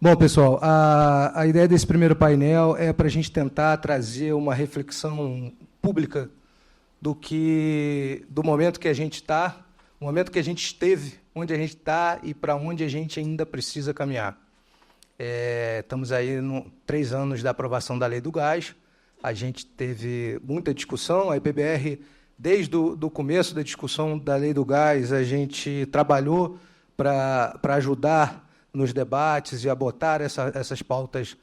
Bom, pessoal, a ideia desse primeiro painel é para a gente tentar trazer uma reflexão pública do momento que a gente está, o momento que a gente esteve, onde a gente está e para onde a gente ainda precisa caminhar. Estamos aí 3 anos da aprovação da Lei do Gás, a gente teve muita discussão, a IPBR, desde o começo da discussão da Lei do Gás, a gente trabalhou para ajudar nos debates e a botar essas pautas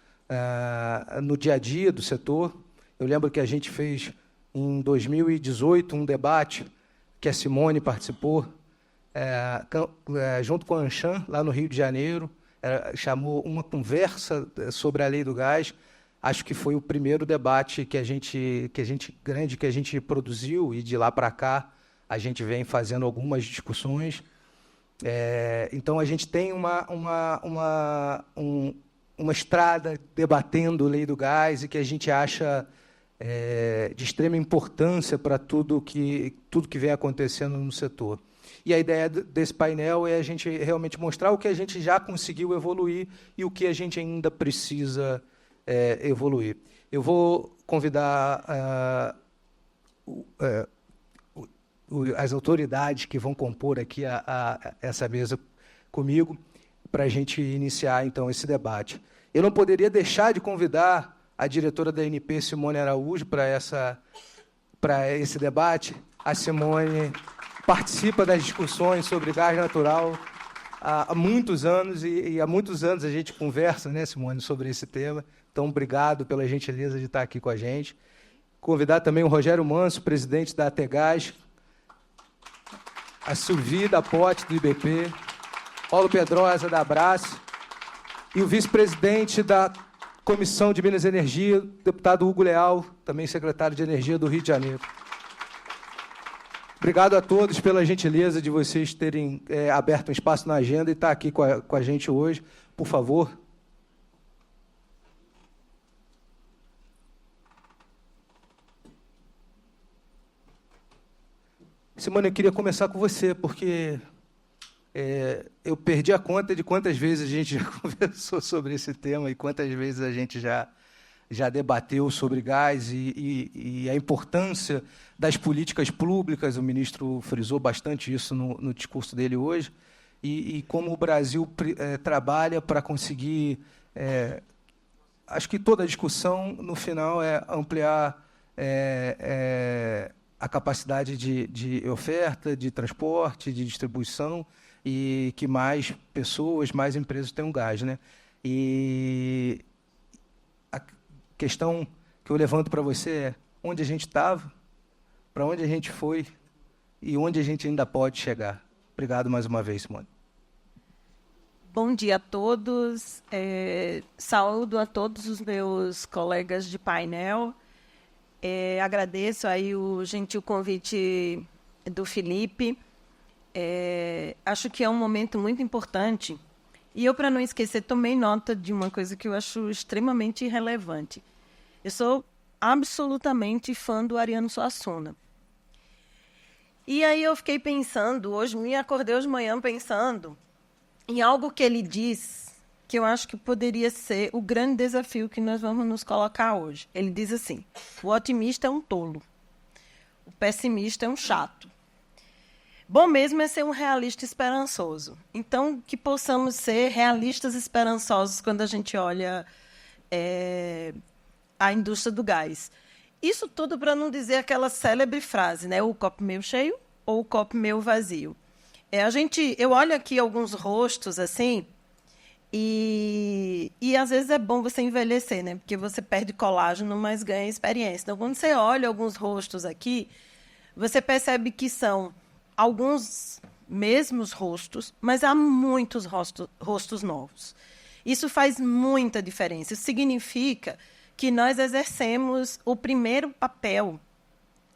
no dia a dia do setor. Eu lembro que a gente fez, em 2018, um debate que a Simone participou, junto com a Anshan, lá no Rio de Janeiro, chamou uma conversa sobre a Lei do Gás. Acho que foi o primeiro debate que a gente produziu, e de lá para cá a gente vem fazendo algumas discussões. Então, a gente tem uma estrada debatendo a Lei do Gás e que a gente acha de extrema importância para tudo que vem acontecendo no setor. E a ideia desse painel é a gente realmente mostrar o que a gente já conseguiu evoluir e o que a gente ainda precisa evoluir. Eu vou convidar as autoridades que vão compor aqui essa mesa comigo para a gente iniciar, então, esse debate. Eu não poderia deixar de convidar a diretora da ANP, Simone Araújo, para esse debate. A Simone participa das discussões sobre gás natural há muitos anos, e há muitos anos a gente conversa, né, Simone, sobre esse tema. Então, obrigado pela gentileza de estar aqui com a gente. Convidar também o Rogério Manso, presidente da ATEGás, a Silvi da POT, do IBP, Paulo Pedrosa, da Abrace, e o vice-presidente da Comissão de Minas e Energia, deputado Hugo Leal, também secretário de Energia do Rio de Janeiro. Obrigado a todos pela gentileza de vocês terem aberto um espaço na agenda e estar aqui com a gente hoje. Por favor. Simone, eu queria começar com você, porque eu perdi a conta de quantas vezes a gente já conversou sobre esse tema e quantas vezes a gente já debateu sobre gás e a importância das políticas públicas. O ministro frisou bastante isso no discurso dele hoje, e como o Brasil trabalha para conseguir... acho que toda a discussão, no final, é ampliar a capacidade de oferta, de transporte, de distribuição, e que mais pessoas, mais empresas tenham gás, né? E a questão que eu levanto para você é onde a gente estava, para onde a gente foi e onde a gente ainda pode chegar. Obrigado mais uma vez, Simone. Bom dia a todos. Saúdo a todos os meus colegas de painel. Agradeço aí o gentil convite do Felipe. Acho que é um momento muito importante. E eu, para não esquecer, tomei nota de uma coisa que eu acho extremamente relevante. Eu sou absolutamente fã do Ariano Suassuna. E aí eu fiquei pensando, me acordei hoje de manhã pensando em algo que ele diz, que eu acho que poderia ser o grande desafio que nós vamos nos colocar hoje. Ele diz assim: o otimista é um tolo, o pessimista é um chato. Bom mesmo é ser um realista esperançoso. Então, que possamos ser realistas esperançosos quando a gente olha a indústria do gás. Isso tudo para não dizer aquela célebre frase, né? O copo meio cheio ou o copo meio vazio. Eu olho aqui alguns rostos assim, e às vezes é bom você envelhecer, né? Porque você perde colágeno, mas ganha experiência. Então, quando você olha alguns rostos aqui, você percebe que são alguns mesmos rostos, mas há muitos rostos novos. Isso faz muita diferença. Isso significa que nós exercemos o primeiro papel,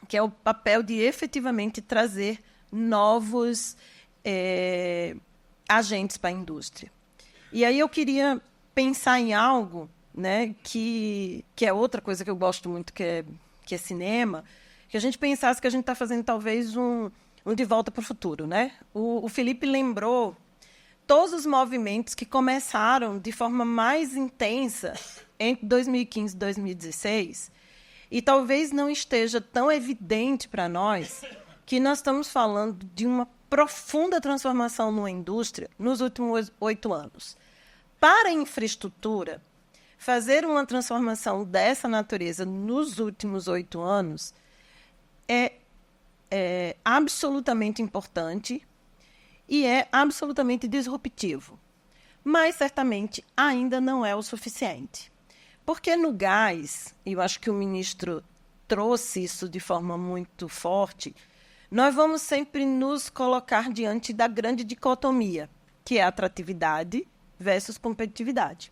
que é o papel de efetivamente trazer novos agentes para a indústria. E aí eu queria pensar em algo, né, que é outra coisa que eu gosto muito, que é cinema, que a gente pensasse que a gente está fazendo talvez um De Volta para o Futuro, né? O Felipe lembrou todos os movimentos que começaram de forma mais intensa entre 2015 e 2016, e talvez não esteja tão evidente para nós que nós estamos falando de uma profunda transformação numa indústria nos últimos 8 anos. Para a infraestrutura, fazer uma transformação dessa natureza nos últimos 8 anos é absolutamente importante e é absolutamente disruptivo. Mas, certamente, ainda não é o suficiente. Porque no gás, e eu acho que o ministro trouxe isso de forma muito forte, nós vamos sempre nos colocar diante da grande dicotomia, que é atratividade versus competitividade.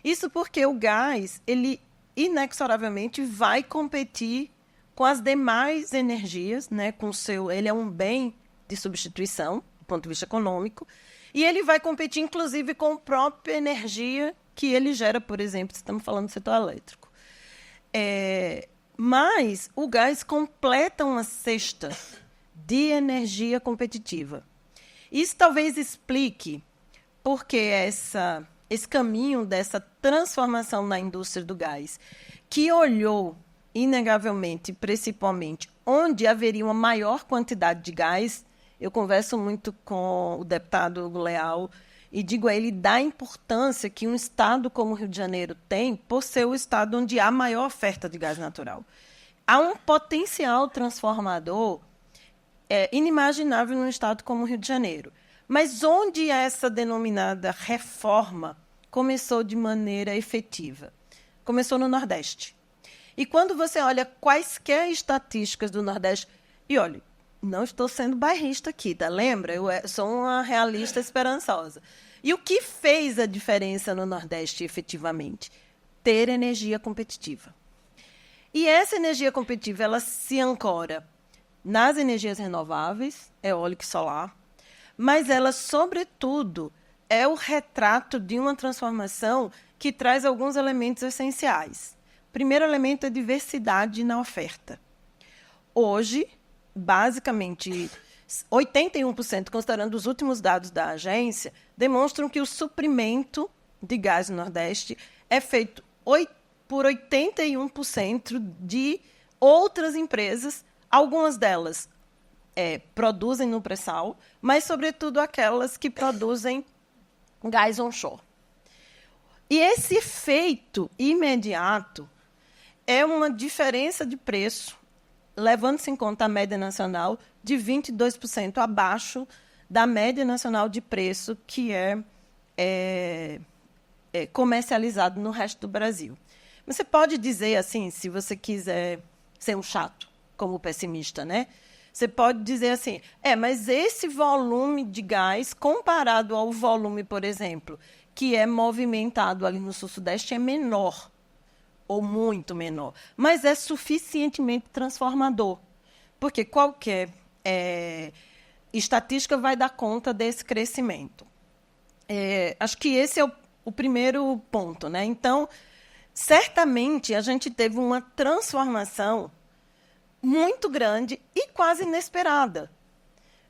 Isso porque o gás, ele inexoravelmente vai competir com as demais energias, né? Ele é um bem de substituição, do ponto de vista econômico, e ele vai competir, inclusive, com a própria energia que ele gera, por exemplo, se estamos falando do setor elétrico. Mas o gás completa uma cesta de energia competitiva. Isso talvez explique por que esse caminho dessa transformação na indústria do gás, que olhou, inegavelmente, principalmente, onde haveria uma maior quantidade de gás. Eu converso muito com o deputado Hugo Leal e digo a ele da importância que um estado como o Rio de Janeiro tem por ser o estado onde há maior oferta de gás natural. Há um potencial transformador inimaginável num estado como o Rio de Janeiro. Mas onde essa denominada reforma começou de maneira efetiva? Começou no Nordeste. E quando você olha quaisquer estatísticas do Nordeste, e olha, não estou sendo bairrista aqui, tá? Lembra? Eu sou uma realista esperançosa. E o que fez a diferença no Nordeste, efetivamente? Ter energia competitiva. E essa energia competitiva, ela se ancora nas energias renováveis, eólica e solar, mas ela, sobretudo, é o retrato de uma transformação que traz alguns elementos essenciais. O primeiro elemento é diversidade na oferta. Hoje, basicamente, 81%, considerando os últimos dados da agência, demonstram que o suprimento de gás no Nordeste é feito por 81% de outras empresas, algumas delas produzem no pré-sal, mas, sobretudo, aquelas que produzem gás onshore. E esse efeito imediato é uma diferença de preço, levando-se em conta a média nacional, de 22% abaixo da média nacional de preço que é comercializado no resto do Brasil. Você pode dizer assim, se você quiser ser um chato, como pessimista, né? Você pode dizer assim, mas esse volume de gás, comparado ao volume, por exemplo, que é movimentado ali no Sul-Sudeste, é menor, ou muito menor, mas é suficientemente transformador, porque qualquer estatística vai dar conta desse crescimento. Acho que esse é o primeiro ponto, né? Então, certamente, a gente teve uma transformação muito grande e quase inesperada.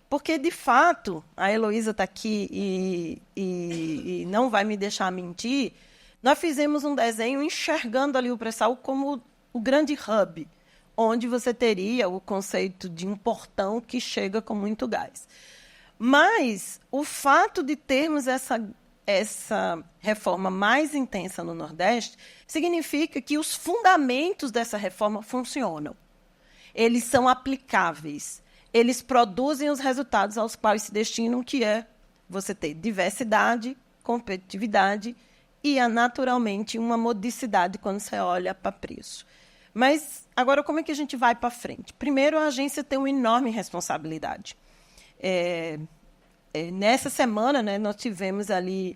Porque, de fato, a Heloísa está aqui e não vai me deixar mentir, nós fizemos um desenho enxergando ali o pré-sal como o grande hub, onde você teria o conceito de um portão que chega com muito gás. Mas o fato de termos essa reforma mais intensa no Nordeste significa que os fundamentos dessa reforma funcionam. Eles são aplicáveis. Eles produzem os resultados aos quais se destinam, que é você ter diversidade, competitividade e, naturalmente, uma modicidade quando você olha para preço. Mas, agora, como é que a gente vai para frente? Primeiro, a agência tem uma enorme responsabilidade. Nessa semana, né, nós tivemos ali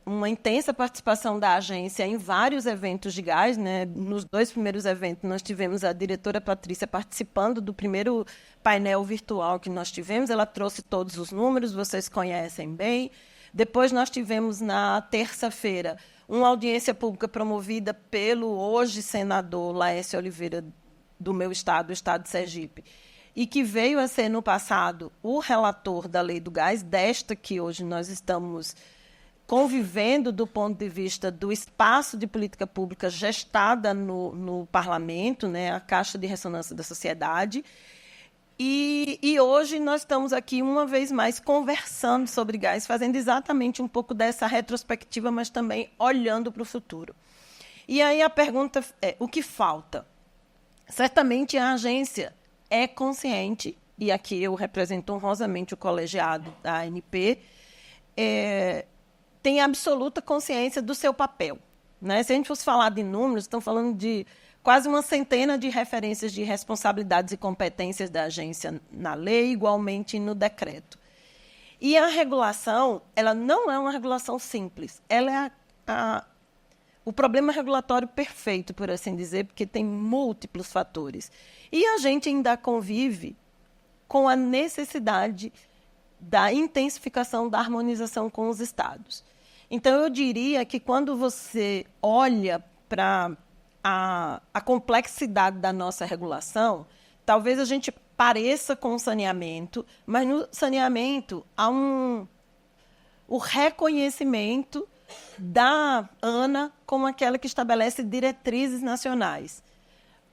uma intensa participação da agência em vários eventos de gás, né? Nos 2 primeiros eventos, nós tivemos a diretora Patrícia participando do primeiro painel virtual que nós tivemos. Ela trouxe todos os números, vocês conhecem bem. Depois, nós tivemos, na terça-feira, uma audiência pública promovida pelo hoje senador Laércio Oliveira, do meu estado, o estado de Sergipe, e que veio a ser, no passado, o relator da Lei do Gás, desta que hoje nós estamos convivendo do ponto de vista do espaço de política pública gestada no parlamento, né, a Caixa de Ressonância da Sociedade. E hoje nós estamos aqui, uma vez mais, conversando sobre gás, fazendo exatamente um pouco dessa retrospectiva, mas também olhando para o futuro. E aí a pergunta é, o que falta? Certamente a agência é consciente, e aqui eu represento honrosamente o colegiado da ANP, tem absoluta consciência do seu papel, né? Se a gente fosse falar de números, estão falando de quase uma centena de referências de responsabilidades e competências da agência na lei, igualmente no decreto. E a regulação, ela não é uma regulação simples, ela é o problema regulatório perfeito, por assim dizer, porque tem múltiplos fatores. E a gente ainda convive com a necessidade da intensificação da harmonização com os estados. Então, eu diria que quando você olha para a complexidade da nossa regulação, talvez a gente pareça com o saneamento, mas no saneamento há o reconhecimento da ANA como aquela que estabelece diretrizes nacionais.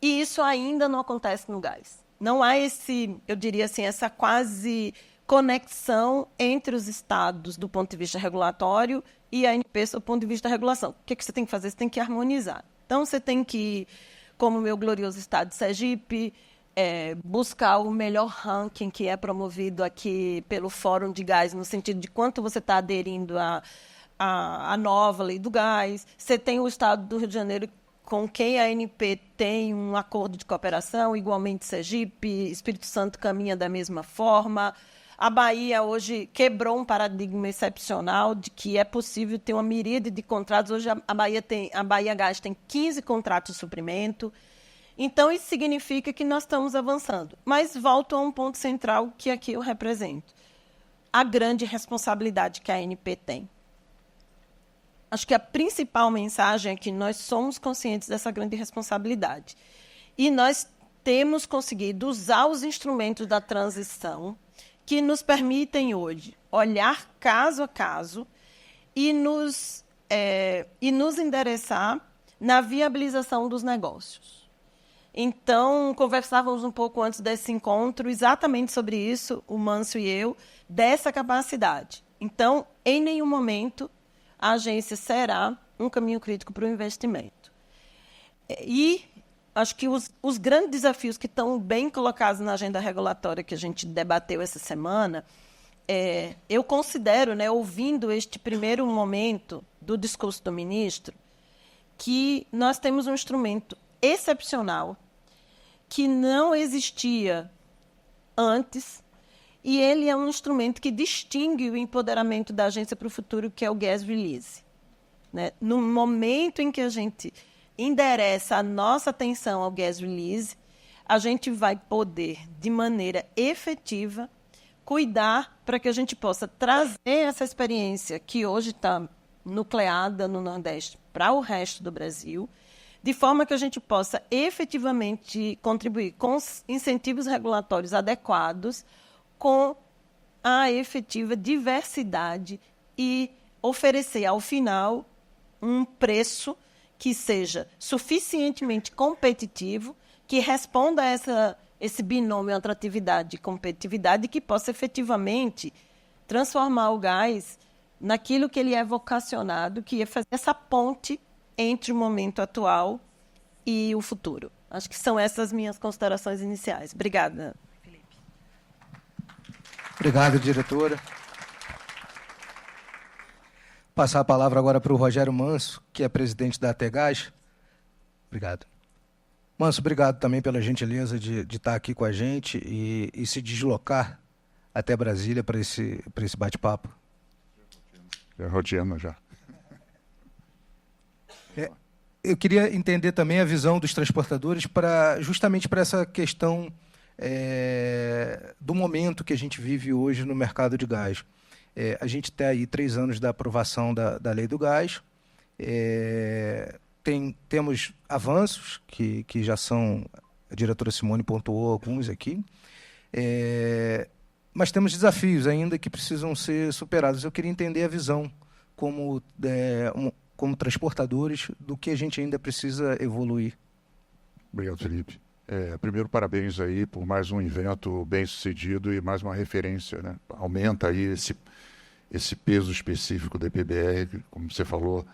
E isso ainda não acontece no gás. Não há eu diria assim, essa quase conexão entre os estados do ponto de vista regulatório e a ANP do ponto de vista da regulação. O que você tem que fazer? Você tem que harmonizar. Então, você tem que, como o meu glorioso estado de Sergipe, buscar o melhor ranking que é promovido aqui pelo Fórum de Gás, no sentido de quanto você está aderindo à nova lei do gás. Você tem o estado do Rio de Janeiro, com quem a ANP tem um acordo de cooperação, igualmente Sergipe, Espírito Santo caminha da mesma forma. A Bahia hoje quebrou um paradigma excepcional de que é possível ter uma miríade de contratos. Hoje a Bahia Gás tem 15 contratos de suprimento. Então, isso significa que nós estamos avançando. Mas volto a um ponto central que aqui eu represento. A grande responsabilidade que a ANP tem. Acho que a principal mensagem é que nós somos conscientes dessa grande responsabilidade. E nós temos conseguido usar os instrumentos da transição que nos permitem hoje olhar caso a caso e nos endereçar na viabilização dos negócios. Então, conversávamos um pouco antes desse encontro exatamente sobre isso, o Mâncio e eu, dessa capacidade. Então, em nenhum momento, a agência será um caminho crítico para o investimento. E acho que os grandes desafios que estão bem colocados na agenda regulatória que a gente debateu essa semana, eu considero, né, ouvindo este primeiro momento do discurso do ministro, que nós temos um instrumento excepcional que não existia antes, e ele é um instrumento que distingue o empoderamento da agência para o futuro, que é o gas release. Né? No momento em que a gente endereça a nossa atenção ao gas release, a gente vai poder, de maneira efetiva, cuidar para que a gente possa trazer essa experiência que hoje está nucleada no Nordeste para o resto do Brasil, de forma que a gente possa efetivamente contribuir com os incentivos regulatórios adequados, com a efetiva diversidade e oferecer, ao final, um preço que seja suficientemente competitivo, que responda a esse binômio atratividade e competitividade e que possa efetivamente transformar o gás naquilo que ele é vocacionado, que é fazer essa ponte entre o momento atual e o futuro. Acho que são essas minhas considerações iniciais. Obrigada, Felipe. Obrigado, diretora. Passar a palavra agora para o Rogério Manso, que é presidente da ATEGAS. Obrigado. Manso, obrigado também pela gentileza de estar aqui com a gente e se deslocar até Brasília para esse bate-papo. Já rodeando já. Eu queria entender também a visão dos transportadores justamente para essa questão do momento que a gente vive hoje no mercado de gás. A gente tem aí 3 anos da aprovação da Lei do Gás. Temos avanços que já são, a diretora Simone pontuou alguns aqui, Mas temos desafios ainda que precisam ser superados. Eu queria entender a visão como transportadores do que a gente ainda precisa evoluir. Obrigado, Felipe. Primeiro, parabéns aí por mais um evento bem-sucedido e mais uma referência, né? Aumenta aí esse peso específico da EPBR, como você falou,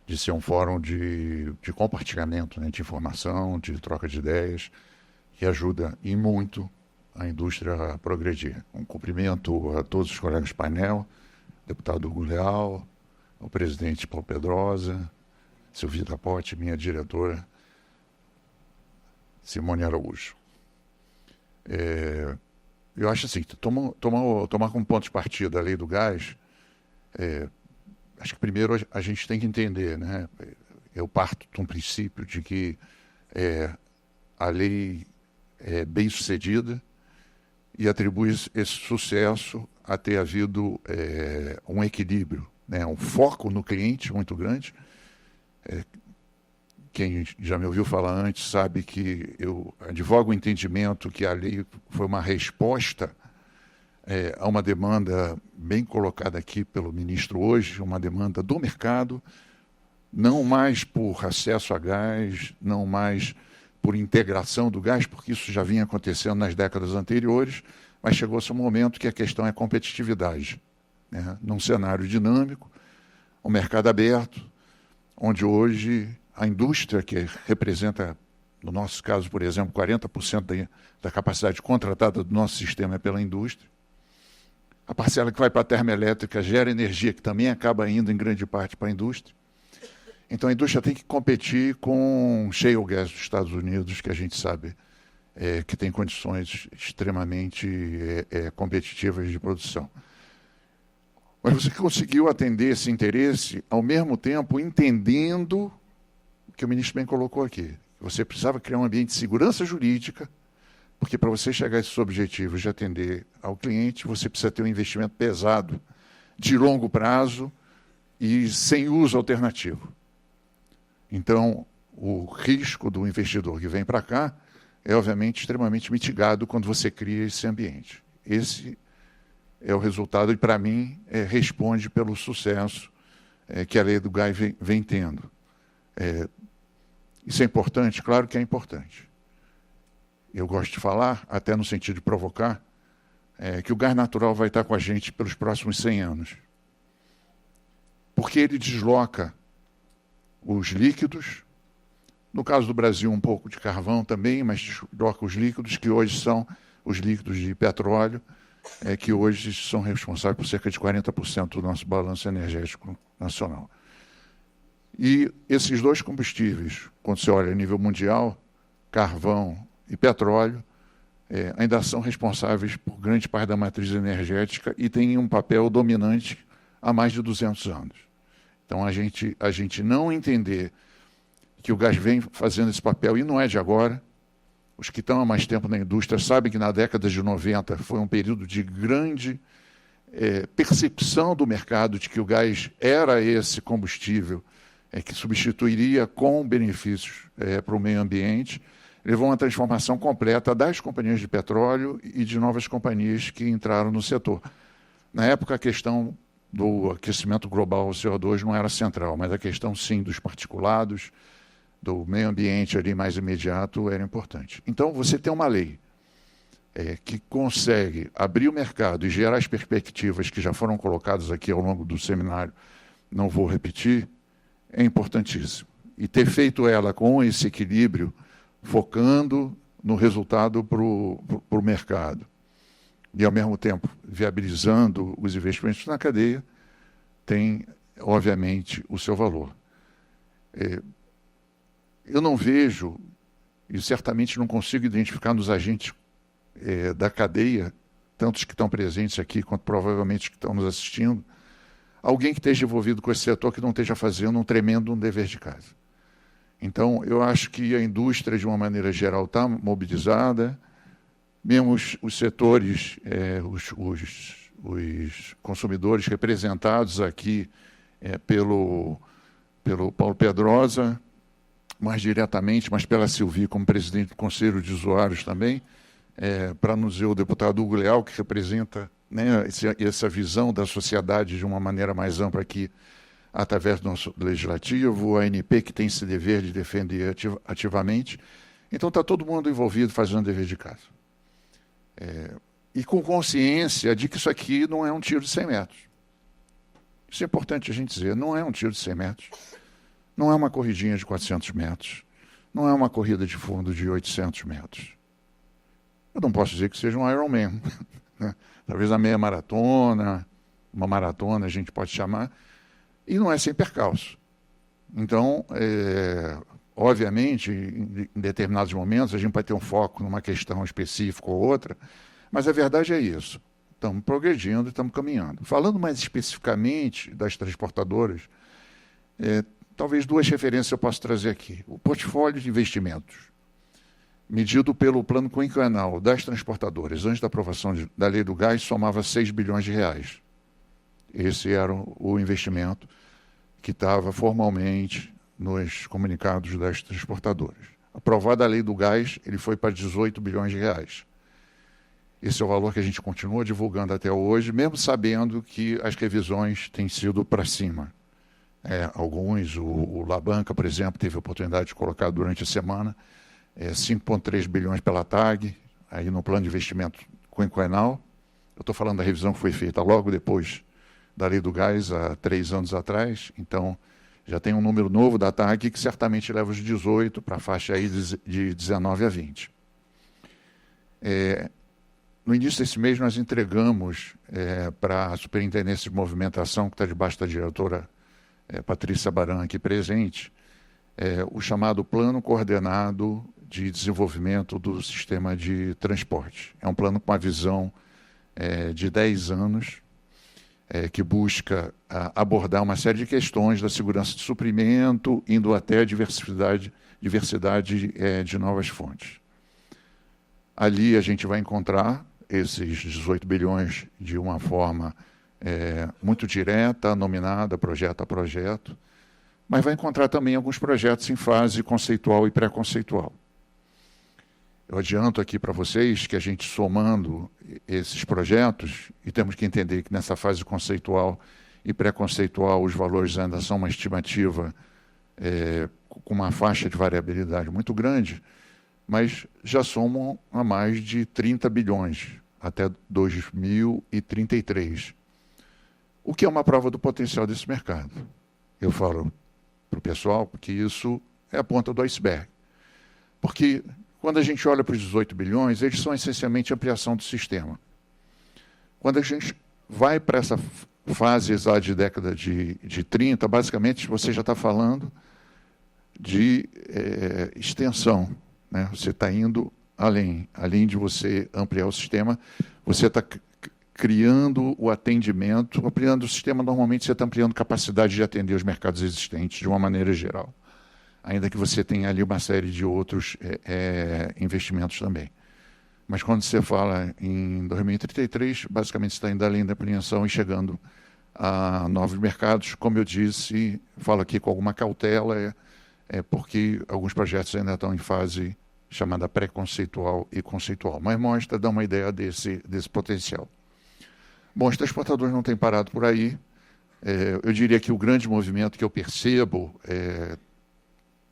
de ser um fórum de compartilhamento, né, de informação, de troca de ideias, que ajuda e muito a indústria a progredir. Um cumprimento a todos os colegas do painel, deputado Hugo Leal, ao presidente Paulo Pedrosa, Silvia Tapote, minha diretora, Simone Araújo. Eu acho assim, tomar como ponto de partida a lei do gás, acho que primeiro a gente tem que entender, né? Eu parto de um princípio de que a lei é bem sucedida e atribui esse sucesso a ter havido um equilíbrio, né? Um foco no cliente muito grande. Quem já me ouviu falar antes sabe que eu advogo o entendimento que a lei foi uma resposta a uma demanda bem colocada aqui pelo ministro hoje, uma demanda do mercado, não mais por acesso a gás, não mais por integração do gás, porque isso já vinha acontecendo nas décadas anteriores, mas chegou-se um momento que a questão é competitividade, né? Num cenário dinâmico, um mercado aberto, onde hoje a indústria, que representa, no nosso caso, por exemplo, 40% da capacidade contratada do nosso sistema é pela indústria. A parcela que vai para a termoelétrica gera energia, que também acaba indo em grande parte para a indústria. Então a indústria tem que competir com shale gas dos Estados Unidos, que a gente sabe que tem condições extremamente competitivas de produção. Mas você conseguiu atender esse interesse, ao mesmo tempo entendendo o que o ministro bem colocou aqui. Você precisava criar um ambiente de segurança jurídica, porque para você chegar a esses objetivos de atender ao cliente, você precisa ter um investimento pesado, de longo prazo e sem uso alternativo. Então, o risco do investidor que vem para cá é, obviamente, extremamente mitigado quando você cria esse ambiente. Esse é o resultado e, para mim, responde pelo sucesso que a lei do gás vem tendo. Isso é importante? Claro que é importante. Eu gosto de falar, até no sentido de provocar, que o gás natural vai estar com a gente pelos próximos 100 anos. Porque ele desloca os líquidos, no caso do Brasil um pouco de carvão também, mas desloca os líquidos, que hoje são os líquidos de petróleo, que hoje são responsáveis por cerca de 40% do nosso balanço energético nacional. E esses dois combustíveis, quando você olha a nível mundial, carvão e petróleo, ainda são responsáveis por grande parte da matriz energética e têm um papel dominante há mais de 200 anos. Então, a gente não entender que o gás vem fazendo esse papel, e não é de agora. Os que estão há mais tempo na indústria sabem que na década de 90 foi um período de grande percepção do mercado de que o gás era esse combustível que substituiria com benefícios para o meio ambiente, levou a uma transformação completa das companhias de petróleo e de novas companhias que entraram no setor. Na época, a questão do aquecimento global ao CO2 não era central, mas a questão, sim, dos particulados, do meio ambiente ali mais imediato era importante. Então, você tem uma lei que consegue abrir o mercado e gerar as perspectivas que já foram colocadas aqui ao longo do seminário, não vou repetir, é importantíssimo. E ter feito ela com esse equilíbrio, focando no resultado para o mercado e, ao mesmo tempo, viabilizando os investimentos na cadeia, tem, obviamente, o seu valor. Eu não vejo, e certamente não consigo identificar nos agentes da cadeia, tantos que estão presentes aqui, quanto provavelmente que estão nos assistindo, alguém que esteja envolvido com esse setor que não esteja fazendo um tremendo dever de casa. Então, eu acho que a indústria, de uma maneira geral, está mobilizada, mesmo os setores, os consumidores representados aqui pelo Paulo Pedrosa, mais diretamente, mas pela Silvia como presidente do Conselho de Usuários também, para nos dizer o deputado Hugo Leal, que representa, né, essa visão da sociedade de uma maneira mais ampla aqui, através do nosso legislativo, a ANP, que tem esse dever de defender ativamente. Então está todo mundo envolvido fazendo o dever de casa. E com consciência de que isso aqui não é um tiro de 100 metros. Isso é importante a gente dizer, não é um tiro de 100 metros, não é uma corridinha de 400 metros, não é uma corrida de fundo de 800 metros. Eu não posso dizer que seja um Ironman, né? Talvez a meia maratona, uma maratona a gente pode chamar, e não é sem percalço. Então, obviamente, em determinados momentos, a gente vai ter um foco numa questão específica ou outra, mas a verdade é isso. Estamos progredindo e estamos caminhando. Falando mais especificamente das transportadoras, talvez 2 referências eu posso trazer aqui. O portfólio de investimentos, medido pelo plano quinquenal das transportadoras, antes da aprovação da Lei do Gás, somava 6 bilhões de reais. Esse era o investimento que estava formalmente nos comunicados das transportadoras. Aprovada a Lei do Gás, ele foi para 18 bilhões de reais. Esse é o valor que a gente continua divulgando até hoje, mesmo sabendo que as revisões têm sido para cima. Alguns, o Labanca, por exemplo, teve a oportunidade de colocar durante a semana 5,3 bilhões pela TAG, aí no plano de investimento quinquenal. Eu estou falando da revisão que foi feita logo depois da Lei do Gás, há 3 anos atrás. Então, já tem um número novo da TAG que certamente leva os 18 para a faixa aí de 19 a 20. No início desse mês, nós entregamos para a Superintendência de Movimentação, que está debaixo da diretora Patrícia Baran aqui presente, o chamado Plano Coordenado de Desenvolvimento do Sistema de Transporte. É um plano com uma visão de 10 anos, que busca abordar uma série de questões da segurança de suprimento, indo até a diversidade de novas fontes. Ali a gente vai encontrar esses 18 bilhões de uma forma muito direta, nominada, projeto a projeto, mas vai encontrar também alguns projetos em fase conceitual e pré-conceitual. Eu adianto aqui para vocês que a gente somando esses projetos, e temos que entender que nessa fase conceitual e pré-conceitual os valores ainda são uma estimativa com uma faixa de variabilidade muito grande, mas já somam a mais de 30 bilhões até 2033, o que é uma prova do potencial desse mercado. Eu falo para o pessoal que isso é a ponta do iceberg, porque quando a gente olha para os 18 bilhões, eles são essencialmente ampliação do sistema. Quando a gente vai para essa fase exata de década de 30, basicamente você já está falando de extensão, né? Você está indo além de você ampliar o sistema, você está criando o atendimento, ampliando o sistema, normalmente você está ampliando capacidade de atender os mercados existentes de uma maneira geral, ainda que você tenha ali uma série de outros investimentos também. Mas quando você fala em 2033, basicamente você está indo além da apreensão e chegando a novos mercados. Como eu disse, falo aqui com alguma cautela, porque alguns projetos ainda estão em fase chamada pré-conceitual e conceitual, mas mostra, dá uma ideia desse potencial. Bom, os transportadores não têm parado por aí. Eu diria que o grande movimento que eu percebo,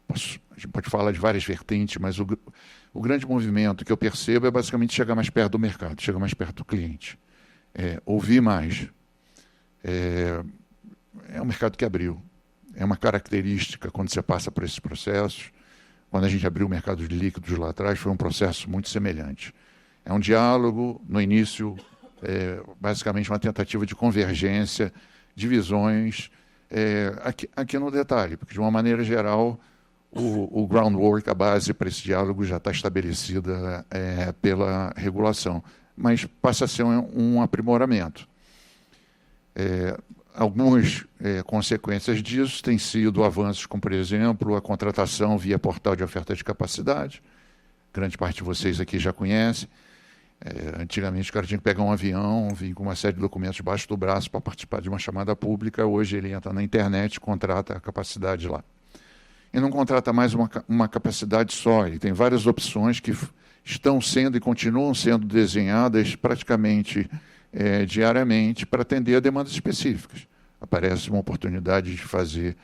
a gente pode falar de várias vertentes, mas o grande movimento que eu percebo é basicamente chegar mais perto do mercado, chegar mais perto do cliente, ouvir mais. É um mercado que abriu. É uma característica quando você passa por esses processos. Quando a gente abriu o mercado de líquidos lá atrás, foi um processo muito semelhante. É um diálogo, no início, basicamente uma tentativa de convergência, de visões, aqui no detalhe, porque de uma maneira geral, o groundwork, a base para esse diálogo já está estabelecida pela regulação, mas passa a ser um aprimoramento. Algumas consequências disso têm sido avanços como, por exemplo, a contratação via portal de oferta de capacidade. Grande parte de vocês aqui já conhece. Antigamente o cara tinha que pegar um avião, vir com uma série de documentos debaixo do braço para participar de uma chamada pública. Hoje ele entra na internet e contrata a capacidade lá. E não contrata mais uma capacidade só, ele tem várias opções que estão sendo e continuam sendo desenhadas praticamente diariamente para atender a demandas específicas. Aparece uma oportunidade de fazer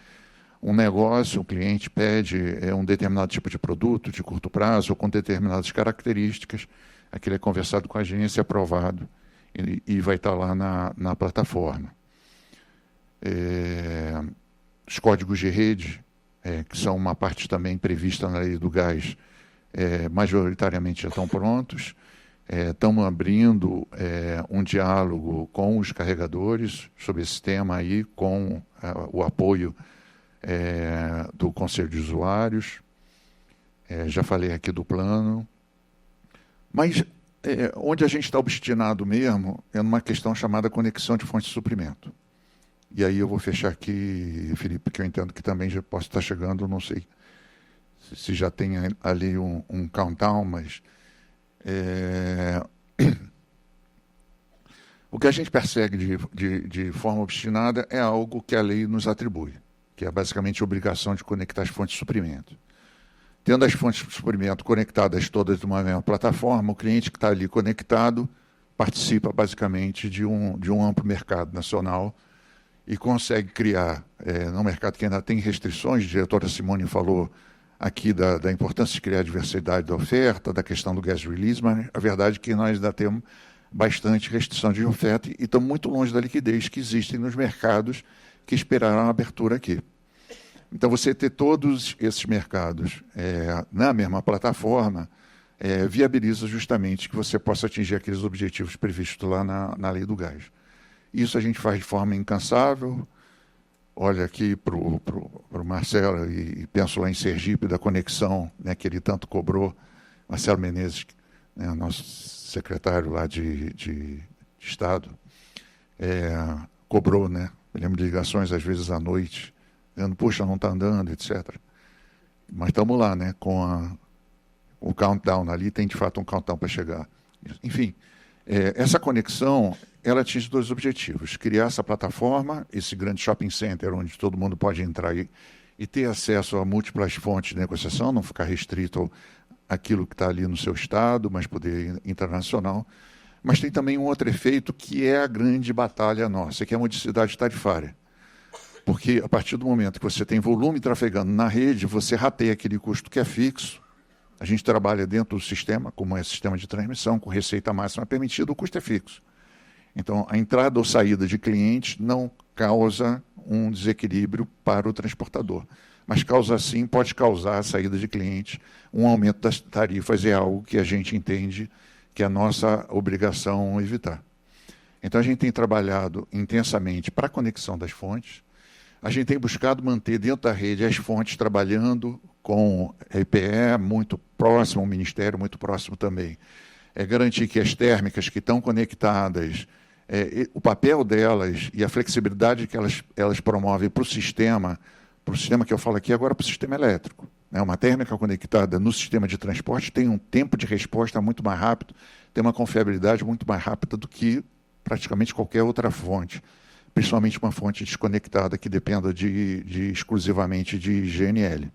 um negócio, o cliente pede um determinado tipo de produto de curto prazo ou com determinadas características, aquilo é conversado com a agência, aprovado e vai estar lá na plataforma. Os códigos de rede, que são uma parte também prevista na lei do gás, majoritariamente já estão prontos. Estamos abrindo um diálogo com os carregadores sobre esse tema aí, com o apoio do Conselho de Usuários. Já falei aqui do plano. Mas onde a gente está obstinado mesmo é numa questão chamada conexão de fonte de suprimento. E aí eu vou fechar aqui, Felipe, que eu entendo que também já posso estar chegando, não sei se já tem ali um countdown, mas o que a gente persegue de forma obstinada é algo que a lei nos atribui, que é basicamente a obrigação de conectar as fontes de suprimento. Tendo as fontes de suprimento conectadas todas numa mesma plataforma, o cliente que está ali conectado participa basicamente de um amplo mercado nacional e consegue criar, num mercado que ainda tem restrições, a diretora Simone falou aqui da importância de criar diversidade da oferta, da questão do gas release, mas a verdade é que nós ainda temos bastante restrição de oferta e estamos muito longe da liquidez que existem nos mercados que esperaram a abertura aqui. Então, você ter todos esses mercados na mesma plataforma viabiliza justamente que você possa atingir aqueles objetivos previstos lá na lei do gás. Isso a gente faz de forma incansável. Olha aqui para o Marcelo e penso lá em Sergipe, da conexão, né, que ele tanto cobrou, Marcelo Menezes, né, nosso secretário lá de Estado, cobrou, né? Eu lembro de ligações, às vezes, à noite, dizendo, puxa, não está andando, etc. Mas estamos lá, né, com o countdown ali, tem de fato um countdown para chegar. Enfim, essa conexão, ela atinge dois objetivos: criar essa plataforma, esse grande shopping center onde todo mundo pode entrar e ter acesso a múltiplas fontes de negociação, não ficar restrito àquilo que está ali no seu estado, mas poder ir internacional. Mas tem também um outro efeito que é a grande batalha nossa, que é a modicidade tarifária. Porque a partir do momento que você tem volume trafegando na rede, você rateia aquele custo que é fixo. A gente trabalha dentro do sistema, como é sistema de transmissão, com receita máxima permitida, o custo é fixo. Então, a entrada ou saída de clientes não causa um desequilíbrio para o transportador. Mas causa sim, pode causar a saída de clientes. Um aumento das tarifas é algo que a gente entende que é a nossa obrigação evitar. Então, a gente tem trabalhado intensamente para a conexão das fontes. A gente tem buscado manter dentro da rede as fontes trabalhando com EPE muito próximo, o Ministério muito próximo também. Garantir que as térmicas que estão conectadas, o papel delas e a flexibilidade que elas promovem para o sistema que eu falo aqui agora, para o sistema elétrico. Uma térmica conectada no sistema de transporte tem um tempo de resposta muito mais rápido, tem uma confiabilidade muito mais rápida do que praticamente qualquer outra fonte, principalmente uma fonte desconectada que dependa exclusivamente de GNL.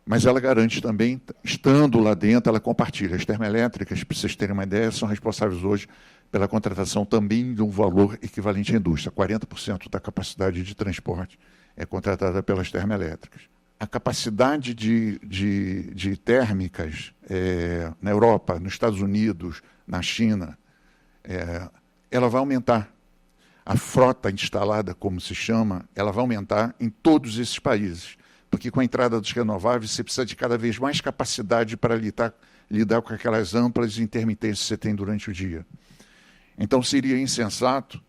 Mas ela garante também, estando lá dentro, ela compartilha. As termoelétricas, para vocês terem uma ideia, são responsáveis hoje pela contratação também de um valor equivalente à indústria. 40% da capacidade de transporte é contratada pelas termoelétricas. A capacidade de térmicas na Europa, nos Estados Unidos, na China, ela vai aumentar. A frota instalada, como se chama, ela vai aumentar em todos esses países. Porque com a entrada dos renováveis, você precisa de cada vez mais capacidade para lidar com aquelas amplas intermitências que você tem durante o dia. Então, seria insensato,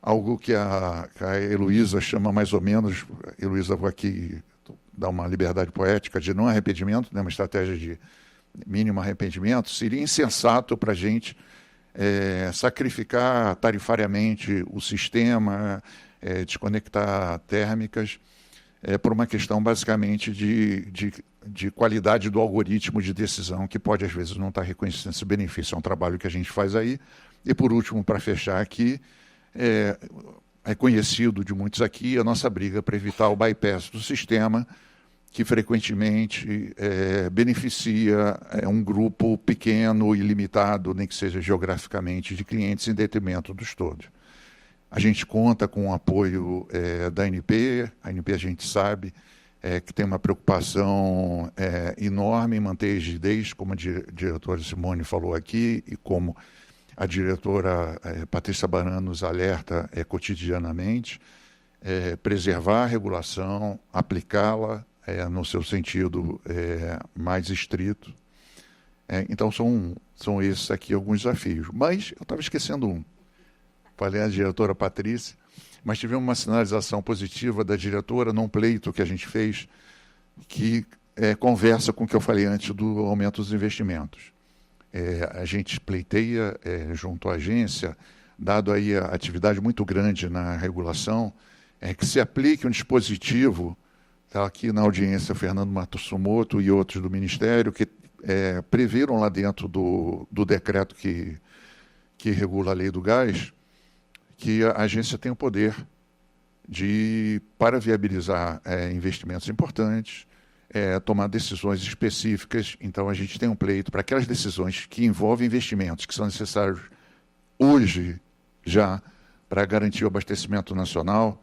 algo que a Heloísa chama mais ou menos, Heloísa, vou aqui dar uma liberdade poética de não arrependimento, né, uma estratégia de mínimo arrependimento, seria insensato para a gente sacrificar tarifariamente o sistema, desconectar térmicas, por uma questão basicamente de qualidade do algoritmo de decisão, que pode às vezes não estar reconhecendo esse benefício. É um trabalho que a gente faz aí. E por último, para fechar aqui, é conhecido de muitos aqui a nossa briga para evitar o bypass do sistema, que frequentemente beneficia um grupo pequeno e limitado, nem que seja geograficamente, de clientes em detrimento dos todos. A gente conta com o apoio da ANP. A ANP, a gente sabe que tem uma preocupação enorme em manter a rigidez, como a diretora Simone falou aqui, e como a diretora Patrícia Baran nos alerta cotidianamente, preservar a regulação, aplicá-la no seu sentido mais estrito. Então, são esses aqui alguns desafios. Mas eu estava esquecendo um. Falei à diretora Patrícia, mas tivemos uma sinalização positiva da diretora num pleito que a gente fez, que conversa com o que eu falei antes do aumento dos investimentos. A gente pleiteia junto à agência, dado aí a atividade muito grande na regulação, que se aplique um dispositivo, está aqui na audiência o Fernando Matsumoto e outros do Ministério, que previram lá dentro do decreto que regula a lei do gás, que a agência tem o poder para viabilizar investimentos importantes, tomar decisões específicas. Então, a gente tem um pleito para aquelas decisões que envolvem investimentos que são necessários hoje, já, para garantir o abastecimento nacional.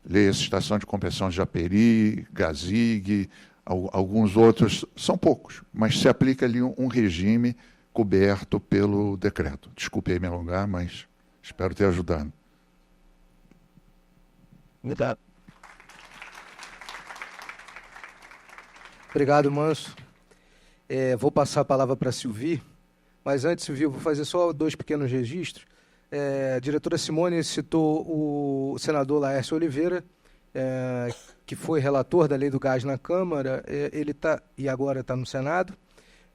Leia-se Estação de Compressão de Japeri, Gazig, alguns outros, são poucos, mas se aplica ali um regime coberto pelo decreto. Desculpe aí me alongar, mas espero ter ajudado. Obrigado. Obrigado, Manso. Vou passar a palavra para a Sylvie, mas antes, Sylvie, eu vou fazer só 2 pequenos registros. A diretora Simone citou o senador Laércio Oliveira, que foi relator da Lei do Gás na Câmara, e agora está no Senado.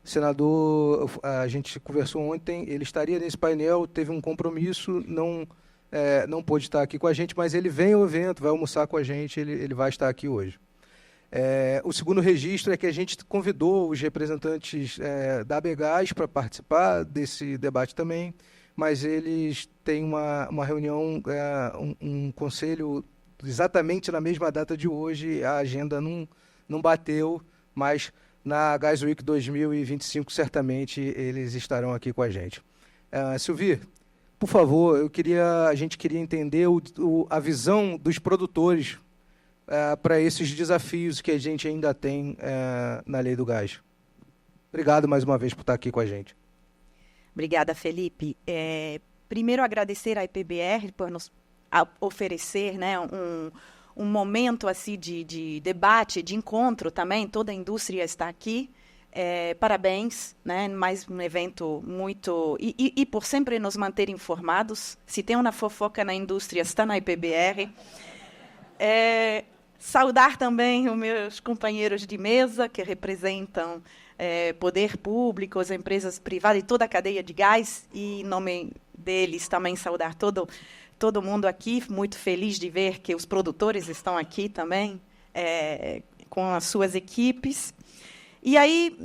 O senador, a gente conversou ontem, ele estaria nesse painel, teve um compromisso, não pôde estar aqui com a gente, mas ele vem ao evento, vai almoçar com a gente, ele vai estar aqui hoje. O segundo registro é que a gente convidou os representantes da ABGás para participar desse debate também, mas eles têm uma reunião, um conselho exatamente na mesma data de hoje, a agenda não bateu, mas na Gas Week 2025 certamente eles estarão aqui com a gente. Sylvie, por favor, a gente queria entender a visão dos produtores para esses desafios que a gente ainda tem na Lei do Gás. Obrigado mais uma vez por estar aqui com a gente. Obrigada, Felipe. Primeiro, agradecer à IPBR por nos oferecer, né, um momento assim, de debate, de encontro também. Toda a indústria está aqui. Parabéns, né, mais um evento muito... E por sempre nos manter informados. Se tem uma fofoca na indústria, está na IPBR. Saudar também os meus companheiros de mesa, que representam poder público, as empresas privadas e toda a cadeia de gás, e em nome deles também saudar todo mundo aqui, muito feliz de ver que os produtores estão aqui também, com as suas equipes. E aí,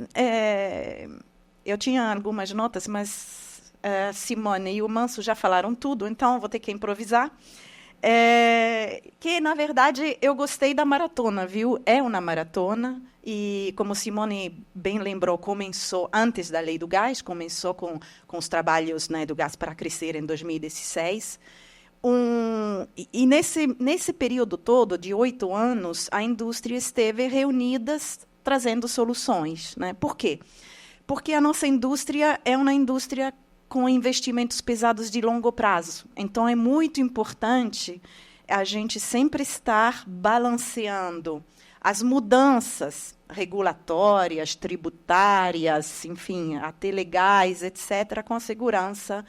eu tinha algumas notas, mas Simone e o Manso já falaram tudo, então vou ter que improvisar. Que, na verdade, eu gostei da maratona, viu? É uma maratona, e, como Simone bem lembrou, começou antes da Lei do Gás, começou com os trabalhos, né, do Gás para Crescer em 2016. E nesse período todo, de 8 anos, a indústria esteve reunida trazendo soluções, né? Por quê? Porque a nossa indústria é uma indústria com investimentos pesados de longo prazo. Então, é muito importante a gente sempre estar balanceando as mudanças regulatórias, tributárias, enfim, até legais, etc., com a segurança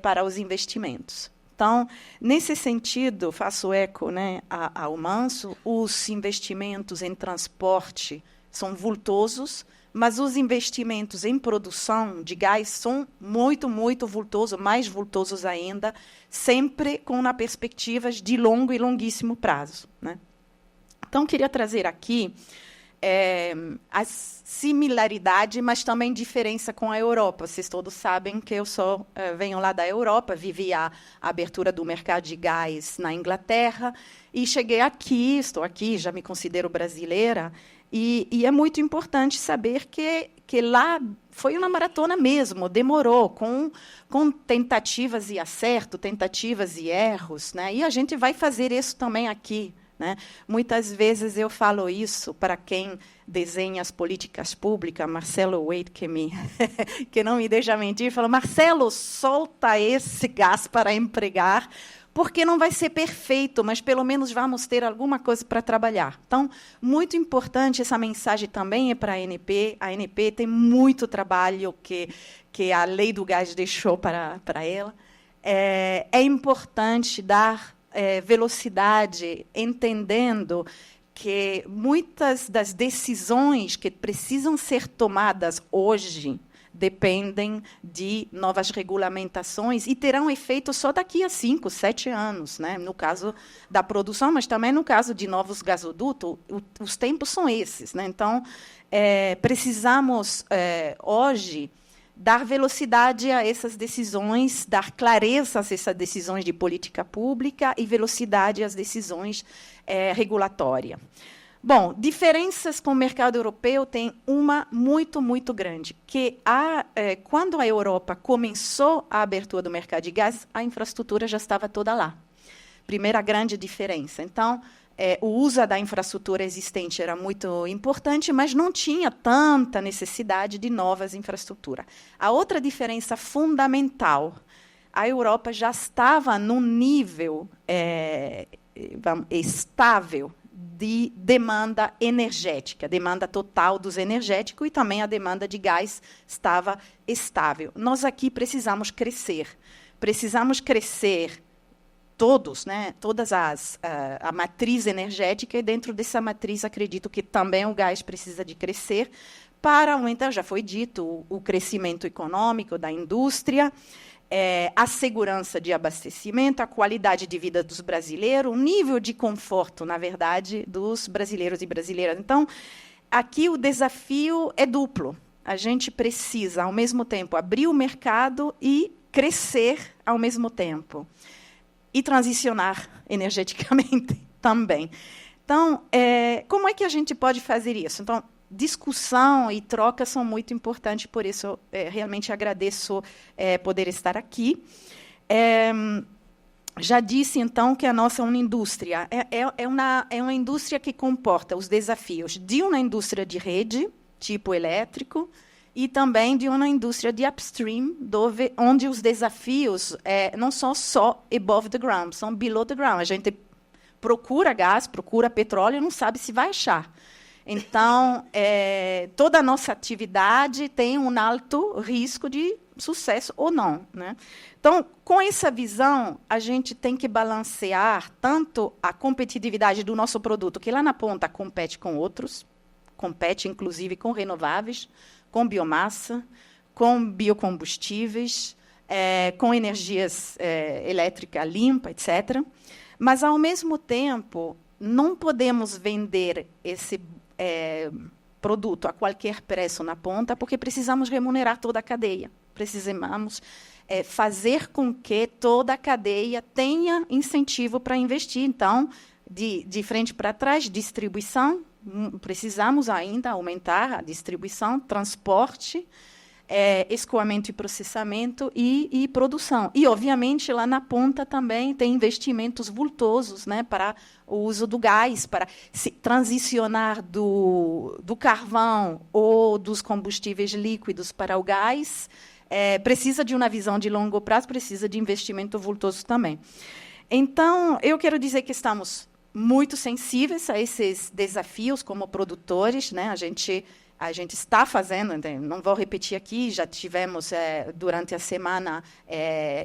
para os investimentos. Então, nesse sentido, faço eco, né, ao Manso, os investimentos em transporte são vultosos, mas os investimentos em produção de gás são muito, muito vultosos, mais vultosos ainda, sempre com uma perspectiva de longo e longuíssimo prazo, né? Então, queria trazer aqui a similaridade, mas também diferença com a Europa. Vocês todos sabem que eu venho lá da Europa, vivi a abertura do mercado de gás na Inglaterra, e cheguei aqui, estou aqui, já me considero brasileira, E é muito importante saber que lá foi uma maratona mesmo, demorou, com tentativas e acertos, tentativas e erros, né? E a gente vai fazer isso também aqui, né? Muitas vezes eu falo isso para quem desenha as políticas públicas, Marcelo Wade, que não me deixa mentir, fala: Marcelo, solta esse gás para empregar, porque não vai ser perfeito, mas pelo menos vamos ter alguma coisa para trabalhar. Então, muito importante, essa mensagem também é para a ANP. A ANP tem muito trabalho que a lei do gás deixou para ela. É importante dar velocidade, entendendo que muitas das decisões que precisam ser tomadas hoje dependem de novas regulamentações e terão efeito só daqui a 5, 7 anos, né? No caso da produção, mas também no caso de novos gasodutos, os tempos são esses, né? Então, precisamos, hoje, dar velocidade a essas decisões, dar clareza a essas decisões de política pública e velocidade às decisões regulatórias. Bom, diferenças com o mercado europeu tem uma muito, muito grande, que quando a Europa começou a abertura do mercado de gás, a infraestrutura já estava toda lá. Primeira grande diferença. Então, o uso da infraestrutura existente era muito importante, mas não tinha tanta necessidade de novas infraestruturas. A outra diferença fundamental, a Europa já estava num nível estável de demanda energética, demanda total dos energéticos, e também a demanda de gás estava estável. Nós aqui precisamos crescer todos, né? Todas a matriz energética, e dentro dessa matriz acredito que também o gás precisa de crescer para aumentar, já foi dito, o crescimento econômico da indústria, a segurança de abastecimento, a qualidade de vida dos brasileiros, o nível de conforto, na verdade, dos brasileiros e brasileiras. Então, aqui o desafio é duplo. A gente precisa, ao mesmo tempo, abrir o mercado e crescer ao mesmo tempo. E transicionar energeticamente também. Então, como é que a gente pode fazer isso? Então, discussão e troca são muito importantes, por isso realmente agradeço poder estar aqui. Já disse, então, que a nossa indústria é uma indústria que comporta os desafios de uma indústria de rede, tipo elétrico, e também de uma indústria de upstream, onde os desafios não são só above the ground, são below the ground. A gente procura gás, procura petróleo e não sabe se vai achar. Então, toda a nossa atividade tem um alto risco de sucesso ou não, né? Então, com essa visão, a gente tem que balancear tanto a competitividade do nosso produto, que lá na ponta compete com outros, compete inclusive com renováveis, com biomassa, com biocombustíveis, com energias elétricas limpas, etc. Mas, ao mesmo tempo, não podemos vender esse produto a qualquer preço na ponta, porque precisamos remunerar toda a cadeia. Precisamos fazer com que toda a cadeia tenha incentivo para investir. Então, de frente para trás, distribuição, precisamos ainda aumentar a distribuição, transporte, escoamento e processamento e produção. E, obviamente, lá na ponta também tem investimentos vultosos, né, para o uso do gás, para se transicionar do carvão ou dos combustíveis líquidos para o gás. Precisa de uma visão de longo prazo, precisa de investimento vultoso também. Então, eu quero dizer que estamos muito sensíveis a esses desafios como produtores, né? A gente está fazendo, não vou repetir aqui, já tivemos, durante a semana,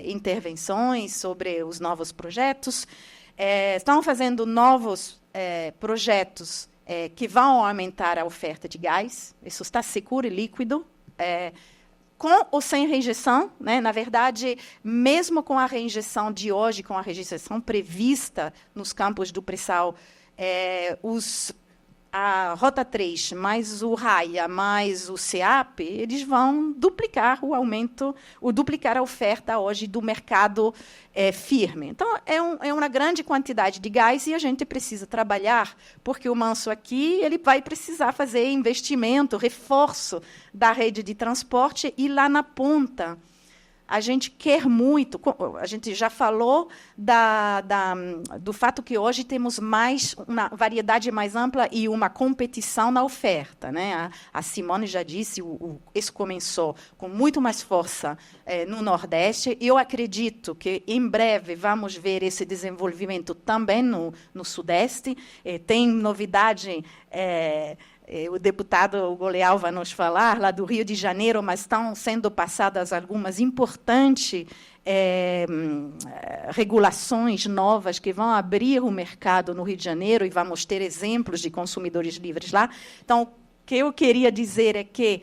intervenções sobre os novos projetos. Estão fazendo novos projetos que vão aumentar a oferta de gás. Isso está seguro e líquido. Com ou sem reinjeção, né? Na verdade, mesmo com a reinjeção de hoje, com a reinjeção prevista nos campos do pré-sal, a Rota 3, mais o Raia, mais o CEAP, eles vão duplicar o aumento, duplicar a oferta hoje do mercado firme. Então, é uma grande quantidade de gás e a gente precisa trabalhar, porque o Manso aqui ele vai precisar fazer investimento, reforço da rede de transporte e lá na ponta. A gente quer muito, a gente já falou do fato que hoje temos uma variedade mais ampla e uma competição na oferta, né? A Simone já disse, isso começou com muito mais força no Nordeste, e eu acredito que, em breve, vamos ver esse desenvolvimento também no Sudeste. Tem novidade... o deputado Goleal vai nos falar, lá do Rio de Janeiro, mas estão sendo passadas algumas importantes regulações novas que vão abrir o mercado no Rio de Janeiro, e vamos ter exemplos de consumidores livres lá. Então, o que eu queria dizer é que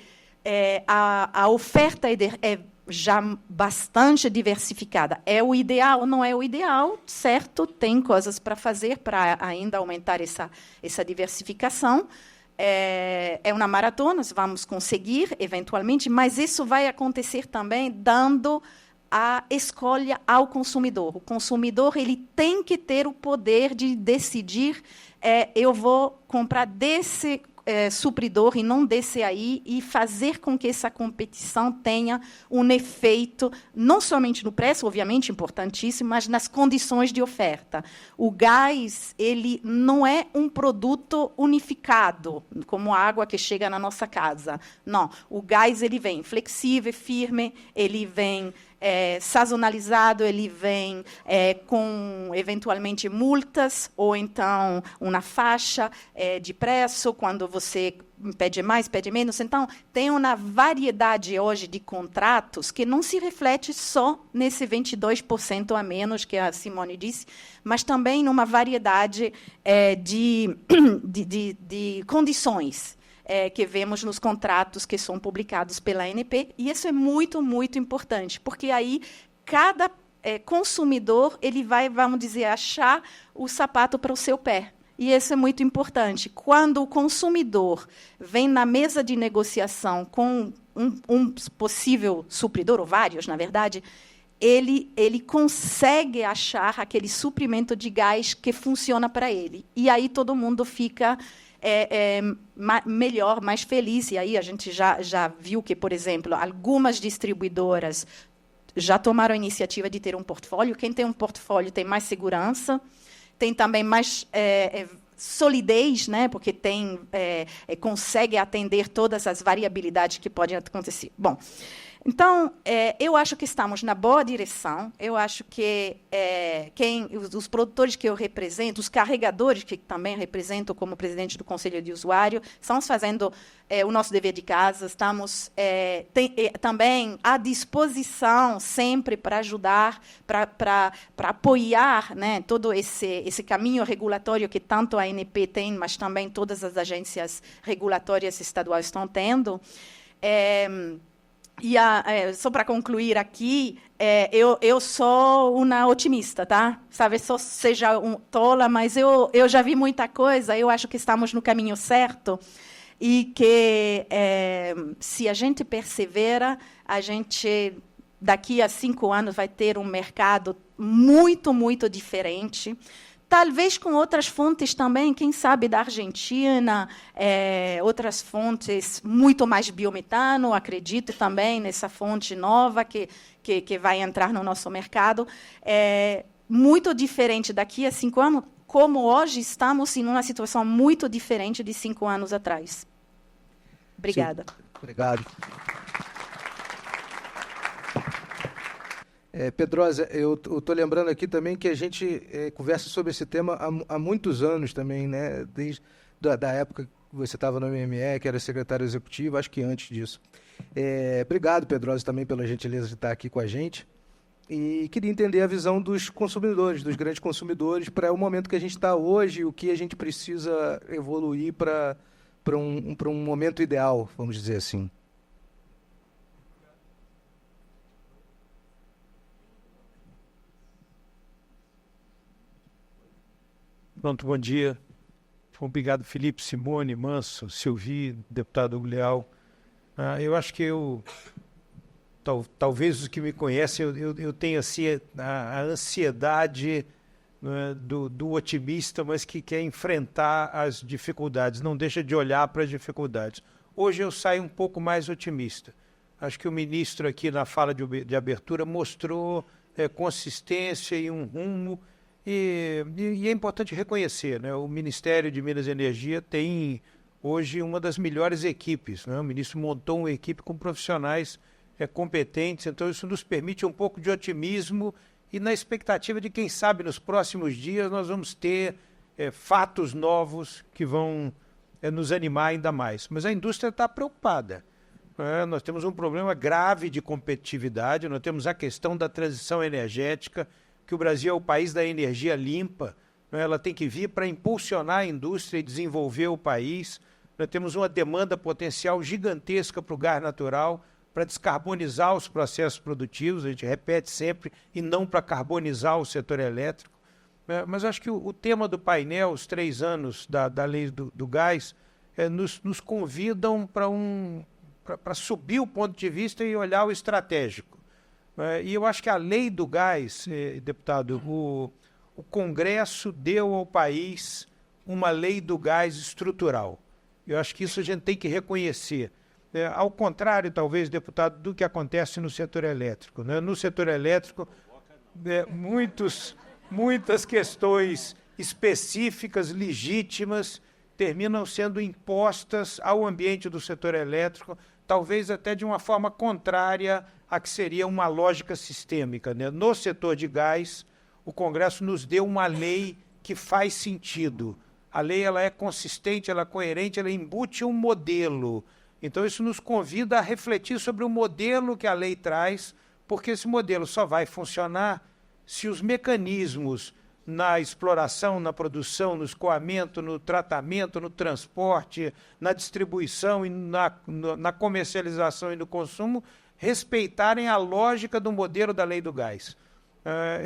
a oferta é já bastante diversificada. É o ideal, não é o ideal, certo? Tem coisas para fazer para ainda aumentar essa diversificação. É uma maratona, vamos conseguir, eventualmente, mas isso vai acontecer também dando a escolha ao consumidor. O consumidor ele tem que ter o poder de decidir, eu vou comprar desse supridor e não desse aí, e fazer com que essa competição tenha um efeito, não somente no preço, obviamente, importantíssimo, mas nas condições de oferta. O gás ele não é um produto unificado, como a água que chega na nossa casa. Não, o gás ele vem flexível, firme, ele vem sazonalizado, ele vem com, eventualmente, multas, ou então uma faixa de preço, quando você pede mais, pede menos. Então, tem uma variedade hoje de contratos que não se reflete só nesse 22% a menos que a Simone disse, mas também numa variedade de condições que vemos nos contratos que são publicados pela ANP, e isso é muito, muito importante, porque aí cada consumidor ele vai, vamos dizer, achar o sapato para o seu pé. E isso é muito importante. Quando o consumidor vem na mesa de negociação com um possível supridor, ou vários, na verdade, ele consegue achar aquele suprimento de gás que funciona para ele. E aí todo mundo fica melhor, mais feliz. E aí a gente já viu que, por exemplo, algumas distribuidoras já tomaram a iniciativa de ter um portfólio. Quem tem um portfólio tem mais segurança, tem também mais solidez, né, porque consegue atender todas as variabilidades que podem acontecer. Bom, então, eu acho que estamos na boa direção. Eu acho que os produtores que eu represento, os carregadores que também represento como presidente do Conselho de Usuário, estamos fazendo o nosso dever de casa, estamos também à disposição sempre para ajudar, para apoiar, né, todo esse caminho regulatório que tanto a ANP tem, mas também todas as agências regulatórias estaduais estão tendo. E só para concluir aqui, eu sou uma otimista, tá? Sabe, só seja tola, mas eu já vi muita coisa. Eu acho que estamos no caminho certo e que se a gente persevera, a gente daqui a 5 anos vai ter um mercado muito, muito diferente. Talvez com outras fontes também, quem sabe da Argentina, outras fontes, muito mais biometano, acredito também nessa fonte nova que vai entrar no nosso mercado. Muito diferente daqui a 5 anos, como hoje estamos em uma situação muito diferente de 5 anos atrás. Obrigada. Sim, obrigado. Pedrosa, eu estou lembrando aqui também que a gente conversa sobre esse tema há muitos anos também, né? Desde da época que você estava no MME, que era secretário executivo, acho que antes disso. Obrigado, Pedrosa, também pela gentileza de estar aqui com a gente. E queria entender a visão dos consumidores, dos grandes consumidores, para o momento que a gente está hoje, o que a gente precisa evoluir para um momento ideal, vamos dizer assim. Pronto, bom dia. Obrigado, Felipe, Simone, Manso, Silvi, deputado Leal. Eu acho que talvez os que me conhecem, eu tenho assim, a ansiedade, né, do otimista, mas que quer enfrentar as dificuldades, não deixa de olhar para as dificuldades. Hoje eu saio um pouco mais otimista. Acho que o ministro aqui na fala de abertura mostrou consistência e um rumo, e é importante reconhecer, né? O Ministério de Minas e Energia tem hoje uma das melhores equipes, né? O ministro montou uma equipe com profissionais competentes, então isso nos permite um pouco de otimismo e na expectativa de, quem sabe, nos próximos dias nós vamos ter fatos novos que vão nos animar ainda mais. Mas a indústria está preocupada. Nós temos um problema grave de competitividade, nós temos a questão da transição energética, que o Brasil é o país da energia limpa, ela tem que vir para impulsionar a indústria e desenvolver o país. Nós temos uma demanda potencial gigantesca para o gás natural, para descarbonizar os processos produtivos, a gente repete sempre, e não para carbonizar o setor elétrico. Mas acho que o tema do painel, os 3 anos da lei do gás, nos convidam para subir o ponto de vista e olhar o estratégico. E eu acho que a lei do gás, deputado, o Congresso deu ao país uma lei do gás estrutural. Eu acho que isso a gente tem que reconhecer. Ao contrário, talvez, deputado, do que acontece no setor elétrico, né? No setor elétrico, muitas questões específicas, legítimas, terminam sendo impostas ao ambiente do setor elétrico, talvez até de uma forma contrária a que seria uma lógica sistêmica, né? No setor de gás, o Congresso nos deu uma lei que faz sentido. A lei ela é consistente, ela é coerente, ela embute um modelo. Então isso nos convida a refletir sobre o modelo que a lei traz, porque esse modelo só vai funcionar se os mecanismos na exploração, na produção, no escoamento, no tratamento, no transporte, na distribuição e na comercialização e no consumo respeitarem a lógica do modelo da lei do gás.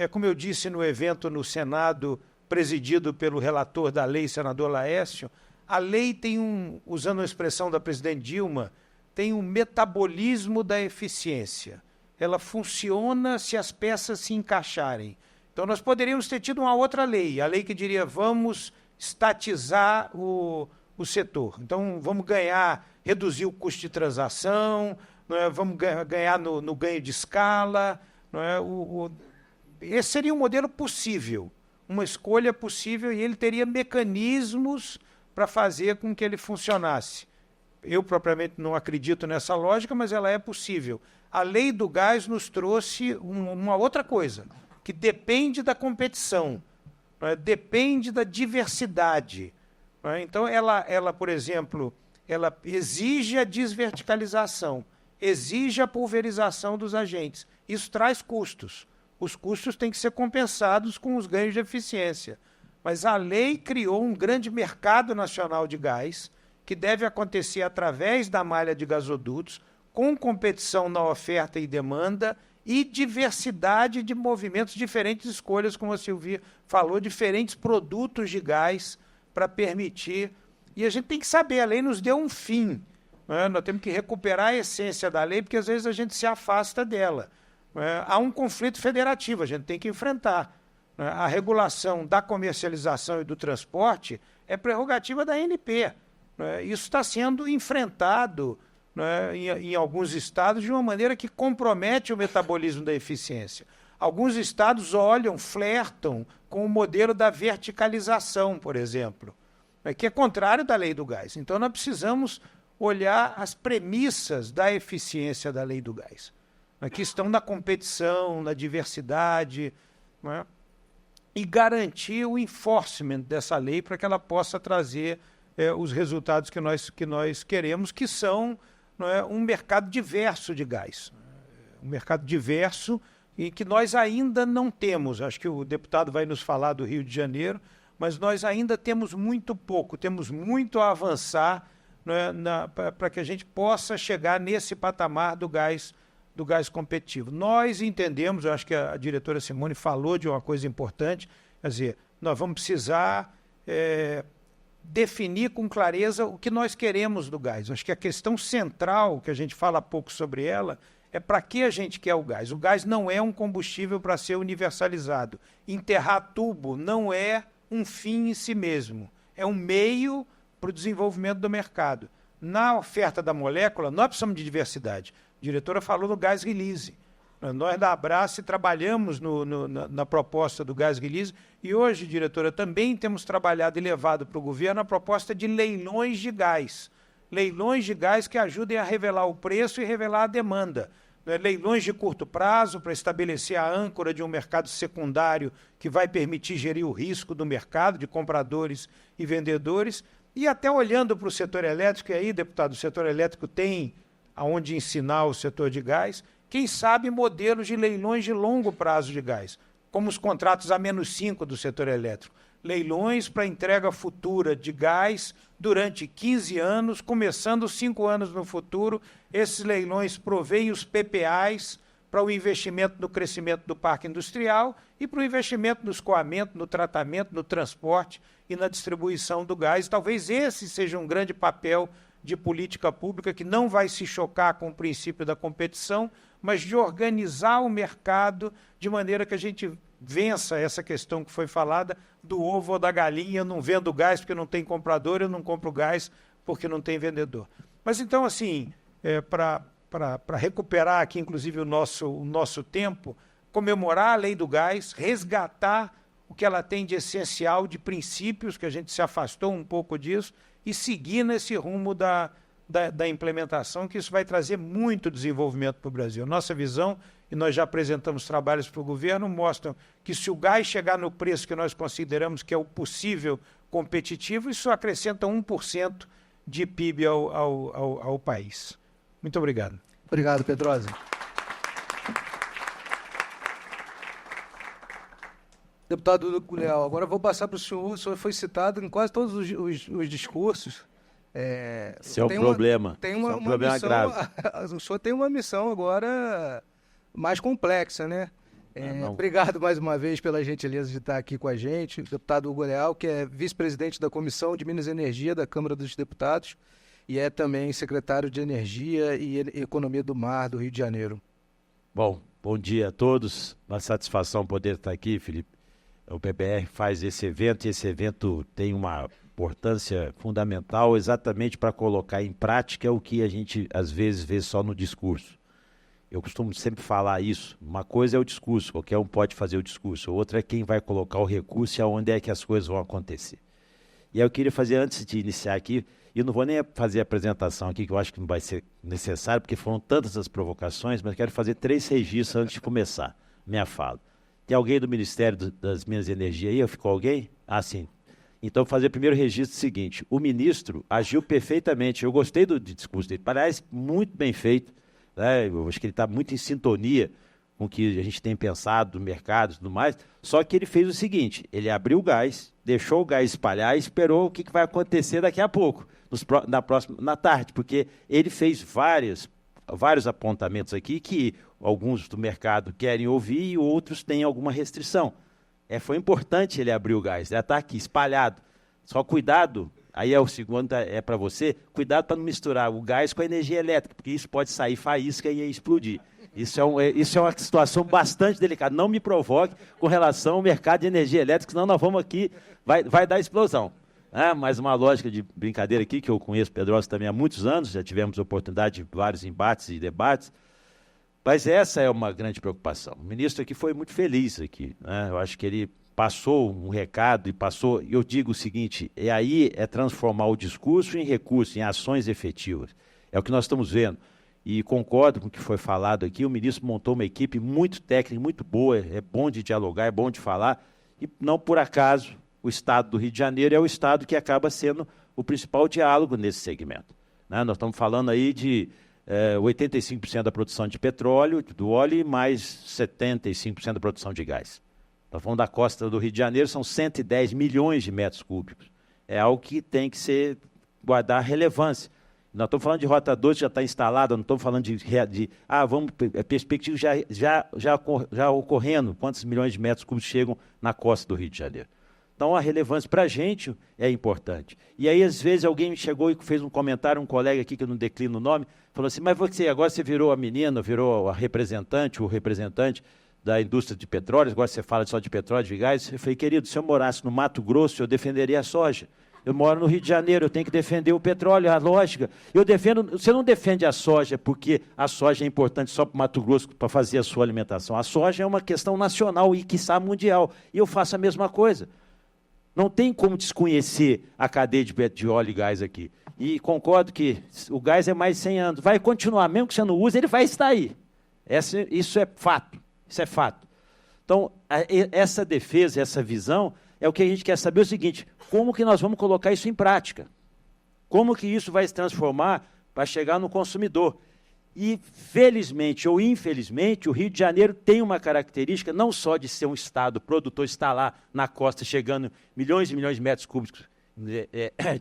Como eu disse no evento no Senado, presidido pelo relator da lei, senador Laércio, a lei tem usando a expressão da presidente Dilma, tem um metabolismo da eficiência. Ela funciona se as peças se encaixarem. Então nós poderíamos ter tido uma outra lei, a lei que diria vamos estatizar o setor. Então vamos reduzir o custo de transação, não é? Vamos ganhar no ganho de escala. Não é? Esse seria um modelo possível, uma escolha possível, e ele teria mecanismos para fazer com que ele funcionasse. Eu propriamente não acredito nessa lógica, mas ela é possível. A lei do gás nos trouxe uma outra coisa, que depende da competição, depende da diversidade. Então, ela, por exemplo, ela exige a desverticalização, exige a pulverização dos agentes. Isso traz custos. Os custos têm que ser compensados com os ganhos de eficiência. Mas a lei criou um grande mercado nacional de gás, que deve acontecer através da malha de gasodutos, com competição na oferta e demanda e diversidade de movimentos, diferentes escolhas, como a Silvia falou, diferentes produtos de gás para permitir. E a gente tem que saber, a lei nos deu um fim. Né? Nós temos que recuperar a essência da lei, porque às vezes a gente se afasta dela. Há um conflito federativo, a gente tem que enfrentar. A regulação da comercialização e do transporte é prerrogativa da ANP. Isso está sendo enfrentado em alguns estados de uma maneira que compromete o metabolismo da eficiência. Alguns estados flertam com o modelo da verticalização, por exemplo, que é contrário da lei do gás. Então, nós precisamos olhar as premissas da eficiência da lei do gás, que estão na competição, na diversidade, e garantir o enforcement dessa lei para que ela possa trazer os resultados que nós queremos, que são um mercado diverso de gás. Um mercado diverso e que nós ainda não temos. Acho que o deputado vai nos falar do Rio de Janeiro, mas nós ainda temos muito pouco, temos muito a avançar para que a gente possa chegar nesse patamar do gás competitivo. Nós entendemos, eu acho que a diretora Simone falou de uma coisa importante, quer dizer, nós vamos precisar definir com clareza o que nós queremos do gás. Acho que a questão central, que a gente fala pouco sobre ela, é para que a gente quer o gás. O gás não é um combustível para ser universalizado. Enterrar tubo não é um fim em si mesmo, é um meio para o desenvolvimento do mercado. Na oferta da molécula, nós precisamos de diversidade. A diretora falou do gás release. Nós da Abrace trabalhamos na proposta do gás release e hoje, diretora, também temos trabalhado e levado para o governo a proposta de leilões de gás. Leilões de gás que ajudem a revelar o preço e revelar a demanda. Leilões de curto prazo para estabelecer a âncora de um mercado secundário que vai permitir gerir o risco do mercado, de compradores e vendedores. E até olhando para o setor elétrico, e aí, deputado, o setor elétrico tem aonde ensinar o setor de gás, quem sabe modelos de leilões de longo prazo de gás, como os contratos A-5 do setor elétrico. Leilões para entrega futura de gás durante 15 anos, começando 5 anos no futuro. Esses leilões provêm os PPAs para o investimento no crescimento do parque industrial e para o investimento no escoamento, no tratamento, no transporte e na distribuição do gás. Talvez esse seja um grande papel de política pública que não vai se chocar com o princípio da competição, mas de organizar o mercado de maneira que a gente vença essa questão que foi falada do ovo ou da galinha. Eu não vendo gás porque não tem comprador, eu não compro gás porque não tem vendedor. Mas então, assim, para recuperar aqui, inclusive, o nosso tempo, comemorar a lei do gás, resgatar o que ela tem de essencial, de princípios, que a gente se afastou um pouco disso, e seguir nesse rumo da implementação, que isso vai trazer muito desenvolvimento para o Brasil. Nossa visão, e nós já apresentamos trabalhos para o governo, mostram que se o gás chegar no preço que nós consideramos que é o possível competitivo, isso acrescenta 1% de PIB ao país. Muito obrigado. Obrigado, Pedrosa. Deputado Hugo Leal, agora vou passar para o senhor foi citado em quase todos os discursos. Esse é um problema. Tem uma problema missão, grave. O senhor tem uma missão agora mais complexa, né? Obrigado mais uma vez pela gentileza de estar aqui com a gente. Deputado Hugo Leal, que é vice-presidente da Comissão de Minas e Energia da Câmara dos Deputados e é também secretário de Energia e Economia do Mar do Rio de Janeiro. Bom dia a todos. Uma satisfação poder estar aqui, Felipe. O PBR faz esse evento e esse evento tem uma importância fundamental exatamente para colocar em prática o que a gente às vezes vê só no discurso. Eu costumo sempre falar isso. Uma coisa é o discurso, qualquer um pode fazer o discurso. Outra é quem vai colocar o recurso e aonde é que as coisas vão acontecer. E aí eu queria fazer, antes de iniciar aqui, e eu não vou nem fazer a apresentação aqui, que eu acho que não vai ser necessário, porque foram tantas as provocações, mas quero fazer 3 registros antes de começar minha fala. Tem alguém do Ministério das Minas e Energia aí? Ficou alguém? Ah, sim. Então, fazer o primeiro registro seguinte. O ministro agiu perfeitamente. Eu gostei do discurso dele. Parece muito bem feito. Né? Eu acho que ele está muito em sintonia com o que a gente tem pensado do mercado e tudo mais. Só que ele fez o seguinte. Ele abriu o gás, deixou o gás espalhar e esperou o que vai acontecer daqui a pouco, na tarde. Porque ele fez vários apontamentos aqui que alguns do mercado querem ouvir e outros têm alguma restrição. Foi importante ele abrir o gás, já está aqui espalhado. Só cuidado, aí o segundo é para você, cuidado para não misturar o gás com a energia elétrica, porque isso pode sair faísca e explodir. Isso é uma situação bastante delicada. Não me provoque com relação ao mercado de energia elétrica, senão nós vamos aqui, vai dar explosão. Mais uma lógica de brincadeira aqui, que eu conheço Pedrosa também há muitos anos, já tivemos oportunidade de vários embates e debates, mas essa é uma grande preocupação. O ministro aqui foi muito feliz aqui, né? Eu acho que ele passou um recado e eu digo o seguinte, é transformar o discurso em recurso, em ações efetivas. É o que nós estamos vendo. E concordo com o que foi falado aqui, o ministro montou uma equipe muito técnica, muito boa, é bom de dialogar, é bom de falar, e não por acaso o estado do Rio de Janeiro é o estado que acaba sendo o principal diálogo nesse segmento. Né? Nós estamos falando aí de 85% da produção de petróleo, do óleo, e mais 75% da produção de gás. Nós falando da costa do Rio de Janeiro, são 110 milhões de metros cúbicos. É algo que tem que guardar relevância. Nós estamos falando de Rota 2, que já está instalada, não estamos falando perspectiva já ocorrendo, quantos milhões de metros cúbicos chegam na costa do Rio de Janeiro. Então, a relevância para a gente é importante. E aí, às vezes, alguém chegou e fez um comentário, um colega aqui, que eu não declino o nome, falou assim, mas agora você virou a menina, virou a representante, o representante da indústria de petróleo, agora você fala só de petróleo, de gás. Eu falei, querido, se eu morasse no Mato Grosso, eu defenderia a soja. Eu moro no Rio de Janeiro, eu tenho que defender o petróleo, a lógica. Você não defende a soja porque a soja é importante só para o Mato Grosso para fazer a sua alimentação. A soja é uma questão nacional e, quiçá, mundial. E eu faço a mesma coisa. Não tem como desconhecer a cadeia de óleo e gás aqui. E concordo que o gás é mais de 100 anos. Vai continuar, mesmo que você não use, ele vai estar aí. Isso é fato. Isso é fato. Então, essa defesa, essa visão, é o que a gente quer saber o seguinte, como que nós vamos colocar isso em prática? Como que isso vai se transformar para chegar no consumidor? E, felizmente ou infelizmente, o Rio de Janeiro tem uma característica não só de ser um estado produtor, está lá na costa chegando milhões e milhões de metros cúbicos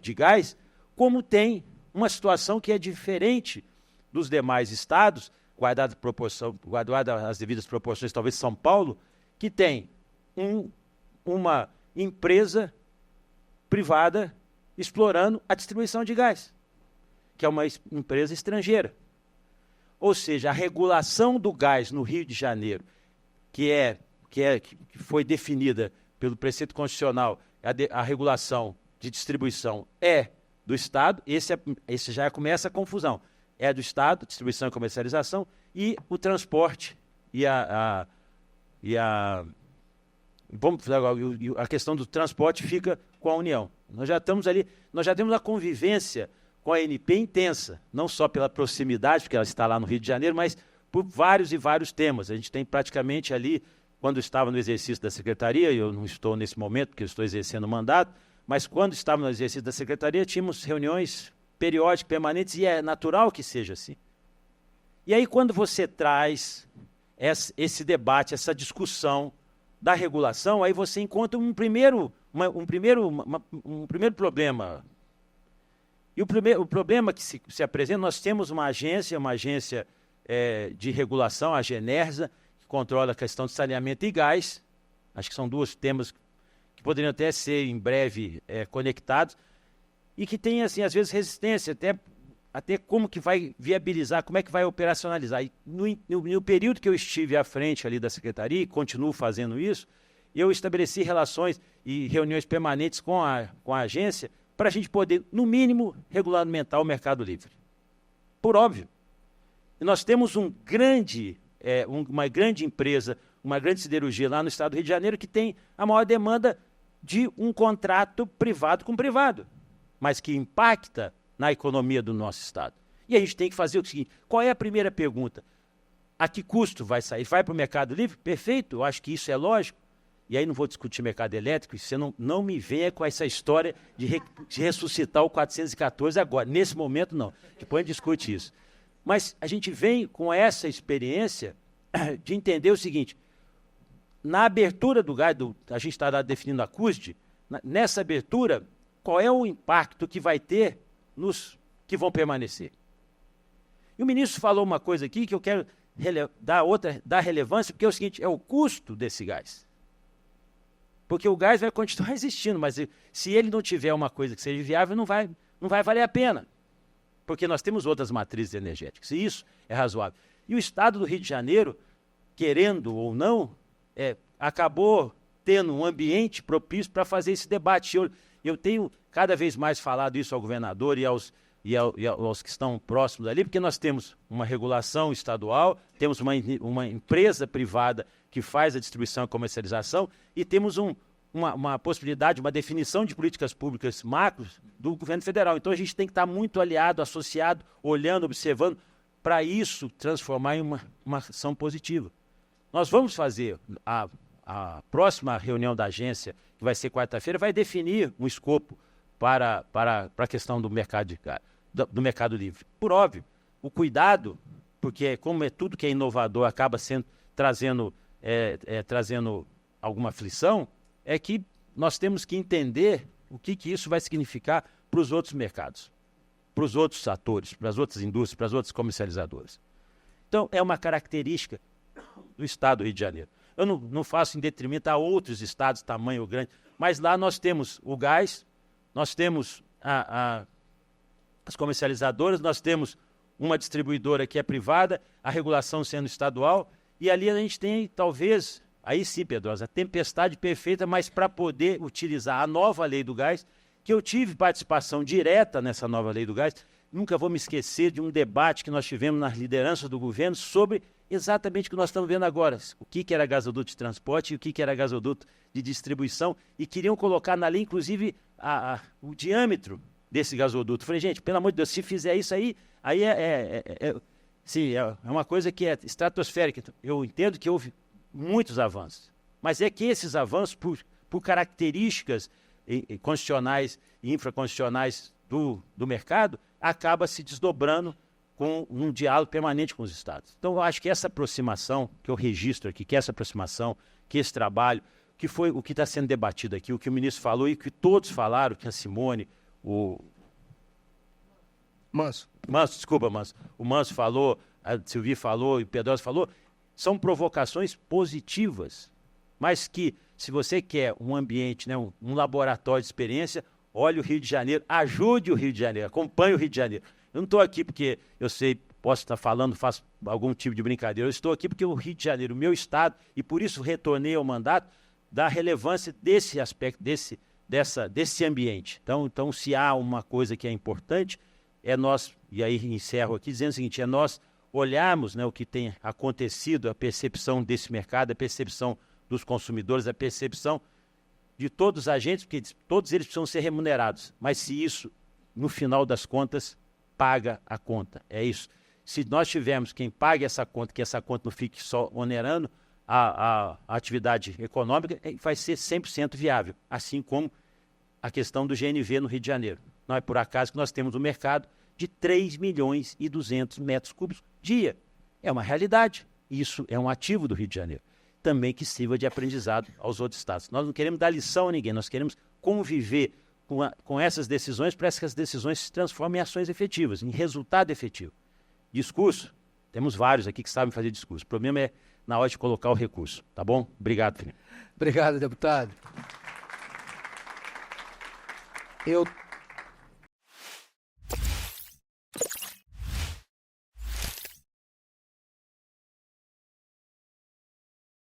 de gás, como tem uma situação que é diferente dos demais estados, guardada as devidas proporções, talvez São Paulo, que tem uma empresa privada explorando a distribuição de gás, que é uma empresa estrangeira. Ou seja, a regulação do gás no Rio de Janeiro, que foi definida pelo preceito constitucional, a regulação de distribuição é do Estado, esse já começa a confusão. É do Estado, distribuição e comercialização, e o transporte a questão do transporte fica com a União. Nós já temos a convivência com a ANP intensa, não só pela proximidade, porque ela está lá no Rio de Janeiro, mas por vários e vários temas. A gente tem praticamente ali, quando estava no exercício da Secretaria, eu não estou nesse momento, porque eu estou exercendo o mandato, mas quando estava no exercício da Secretaria, tínhamos reuniões periódicas, permanentes, e é natural que seja assim. E aí, quando você traz esse debate, essa discussão da regulação, aí você encontra um primeiro problema. E o problema que se apresenta, nós temos uma agência de regulação, a Genersa, que controla a questão de saneamento e gás. Acho que são dois temas que poderiam até ser, em breve, conectados, e que tem, assim, às vezes, resistência, até como que vai viabilizar, como é que vai operacionalizar. E no período que eu estive à frente ali da Secretaria, e continuo fazendo isso, eu estabeleci relações e reuniões permanentes com a agência para a gente poder, no mínimo, regulamentar o mercado livre. Por óbvio. E nós temos uma grande empresa, uma grande siderurgia lá no estado do Rio de Janeiro que tem a maior demanda de um contrato privado com privado, mas que impacta na economia do nosso estado. E a gente tem que fazer o seguinte, qual é a primeira pergunta? A que custo vai sair? Vai para o mercado livre? Perfeito, eu acho que isso é lógico. E aí não vou discutir mercado elétrico, você não me venha com essa história de ressuscitar o 414 agora. Nesse momento, não. Depois a gente discute isso. Mas a gente vem com essa experiência de entender o seguinte, na abertura do gás, a gente está definindo a CUSD, nessa abertura, qual é o impacto que vai ter nos que vão permanecer? E o ministro falou uma coisa aqui que eu quero dar relevância, porque é o seguinte, é o custo desse gás. Porque o gás vai continuar existindo, mas se ele não tiver uma coisa que seja viável, não vai valer a pena. Porque nós temos outras matrizes energéticas, e isso é razoável. E o estado do Rio de Janeiro, querendo ou não, acabou tendo um ambiente propício para fazer esse debate. Eu tenho cada vez mais falado isso ao governador e aos que estão próximos ali, porque nós temos uma regulação estadual, temos uma empresa privada que faz a distribuição e comercialização, e temos uma possibilidade, uma definição de políticas públicas macros do governo federal. Então a gente tem que estar muito aliado, associado, olhando, observando, para isso transformar em uma ação positiva. Nós vamos fazer a próxima reunião da agência, que vai ser quarta-feira, vai definir um escopo para a questão do mercado livre. Por óbvio, o cuidado, porque como é tudo que é inovador acaba trazendo alguma aflição, é que nós temos que entender o que isso vai significar para os outros mercados, para os outros atores, para as outras indústrias, para as outras comercializadoras. Então, é uma característica do estado do Rio de Janeiro. Eu não faço em detrimento a outros estados, tamanho grande, mas lá nós temos o gás, nós temos as comercializadoras, nós temos uma distribuidora que é privada, a regulação sendo estadual, e ali a gente tem, talvez, aí sim, Pedrosa, a tempestade perfeita, mas para poder utilizar a nova lei do gás, que eu tive participação direta nessa nova lei do gás. Nunca vou me esquecer de um debate que nós tivemos nas lideranças do governo sobre exatamente o que nós estamos vendo agora, o que era gasoduto de transporte e o que era gasoduto de distribuição, e queriam colocar na lei, inclusive, o diâmetro desse gasoduto. Falei, gente, pelo amor de Deus, se fizer isso aí sim, é uma coisa que é estratosférica. Eu entendo que houve muitos avanços, mas é que esses avanços, por características constitucionais e infraconstitucionais do mercado, acaba se desdobrando com um diálogo permanente com os estados. Então, eu acho que essa aproximação, que eu registro aqui, que essa aproximação, que esse trabalho, que foi o que está sendo debatido aqui, o que o ministro falou e que todos falaram, que a Simone, o Manso, o Manso falou, a Silvia falou e o Pedrosa falou, são provocações positivas, mas que, se você quer um ambiente, né, um laboratório de experiência, olhe o Rio de Janeiro, ajude o Rio de Janeiro, acompanhe o Rio de Janeiro. Eu não estou aqui porque eu sei, posso estar falando, faço algum tipo de brincadeira, eu estou aqui porque o Rio de Janeiro, o meu estado, e por isso retornei ao mandato, dá relevância desse aspecto, desse ambiente. Então, se há uma coisa que é importante, é nós, e aí encerro aqui dizendo o seguinte, é nós olharmos, né, o que tem acontecido, a percepção desse mercado, a percepção dos consumidores, a percepção de todos os agentes, porque todos eles precisam ser remunerados. Mas se isso, no final das contas, paga a conta. É isso. Se nós tivermos quem pague essa conta, que essa conta não fique só onerando a atividade econômica, vai ser 100% viável. Assim como a questão do GNV no Rio de Janeiro. Não é por acaso que nós temos um mercado de 3 milhões e 200 metros cúbicos dia. É uma realidade. Isso é um ativo do Rio de Janeiro. Também que sirva de aprendizado aos outros estados. Nós não queremos dar lição a ninguém, nós queremos conviver com essas decisões para que essas decisões se transformem em ações efetivas, em resultado efetivo. Discurso, temos vários aqui que sabem fazer discurso. O problema é na hora de colocar o recurso, tá bom? Obrigado, Felipe. Obrigado, deputado. Eu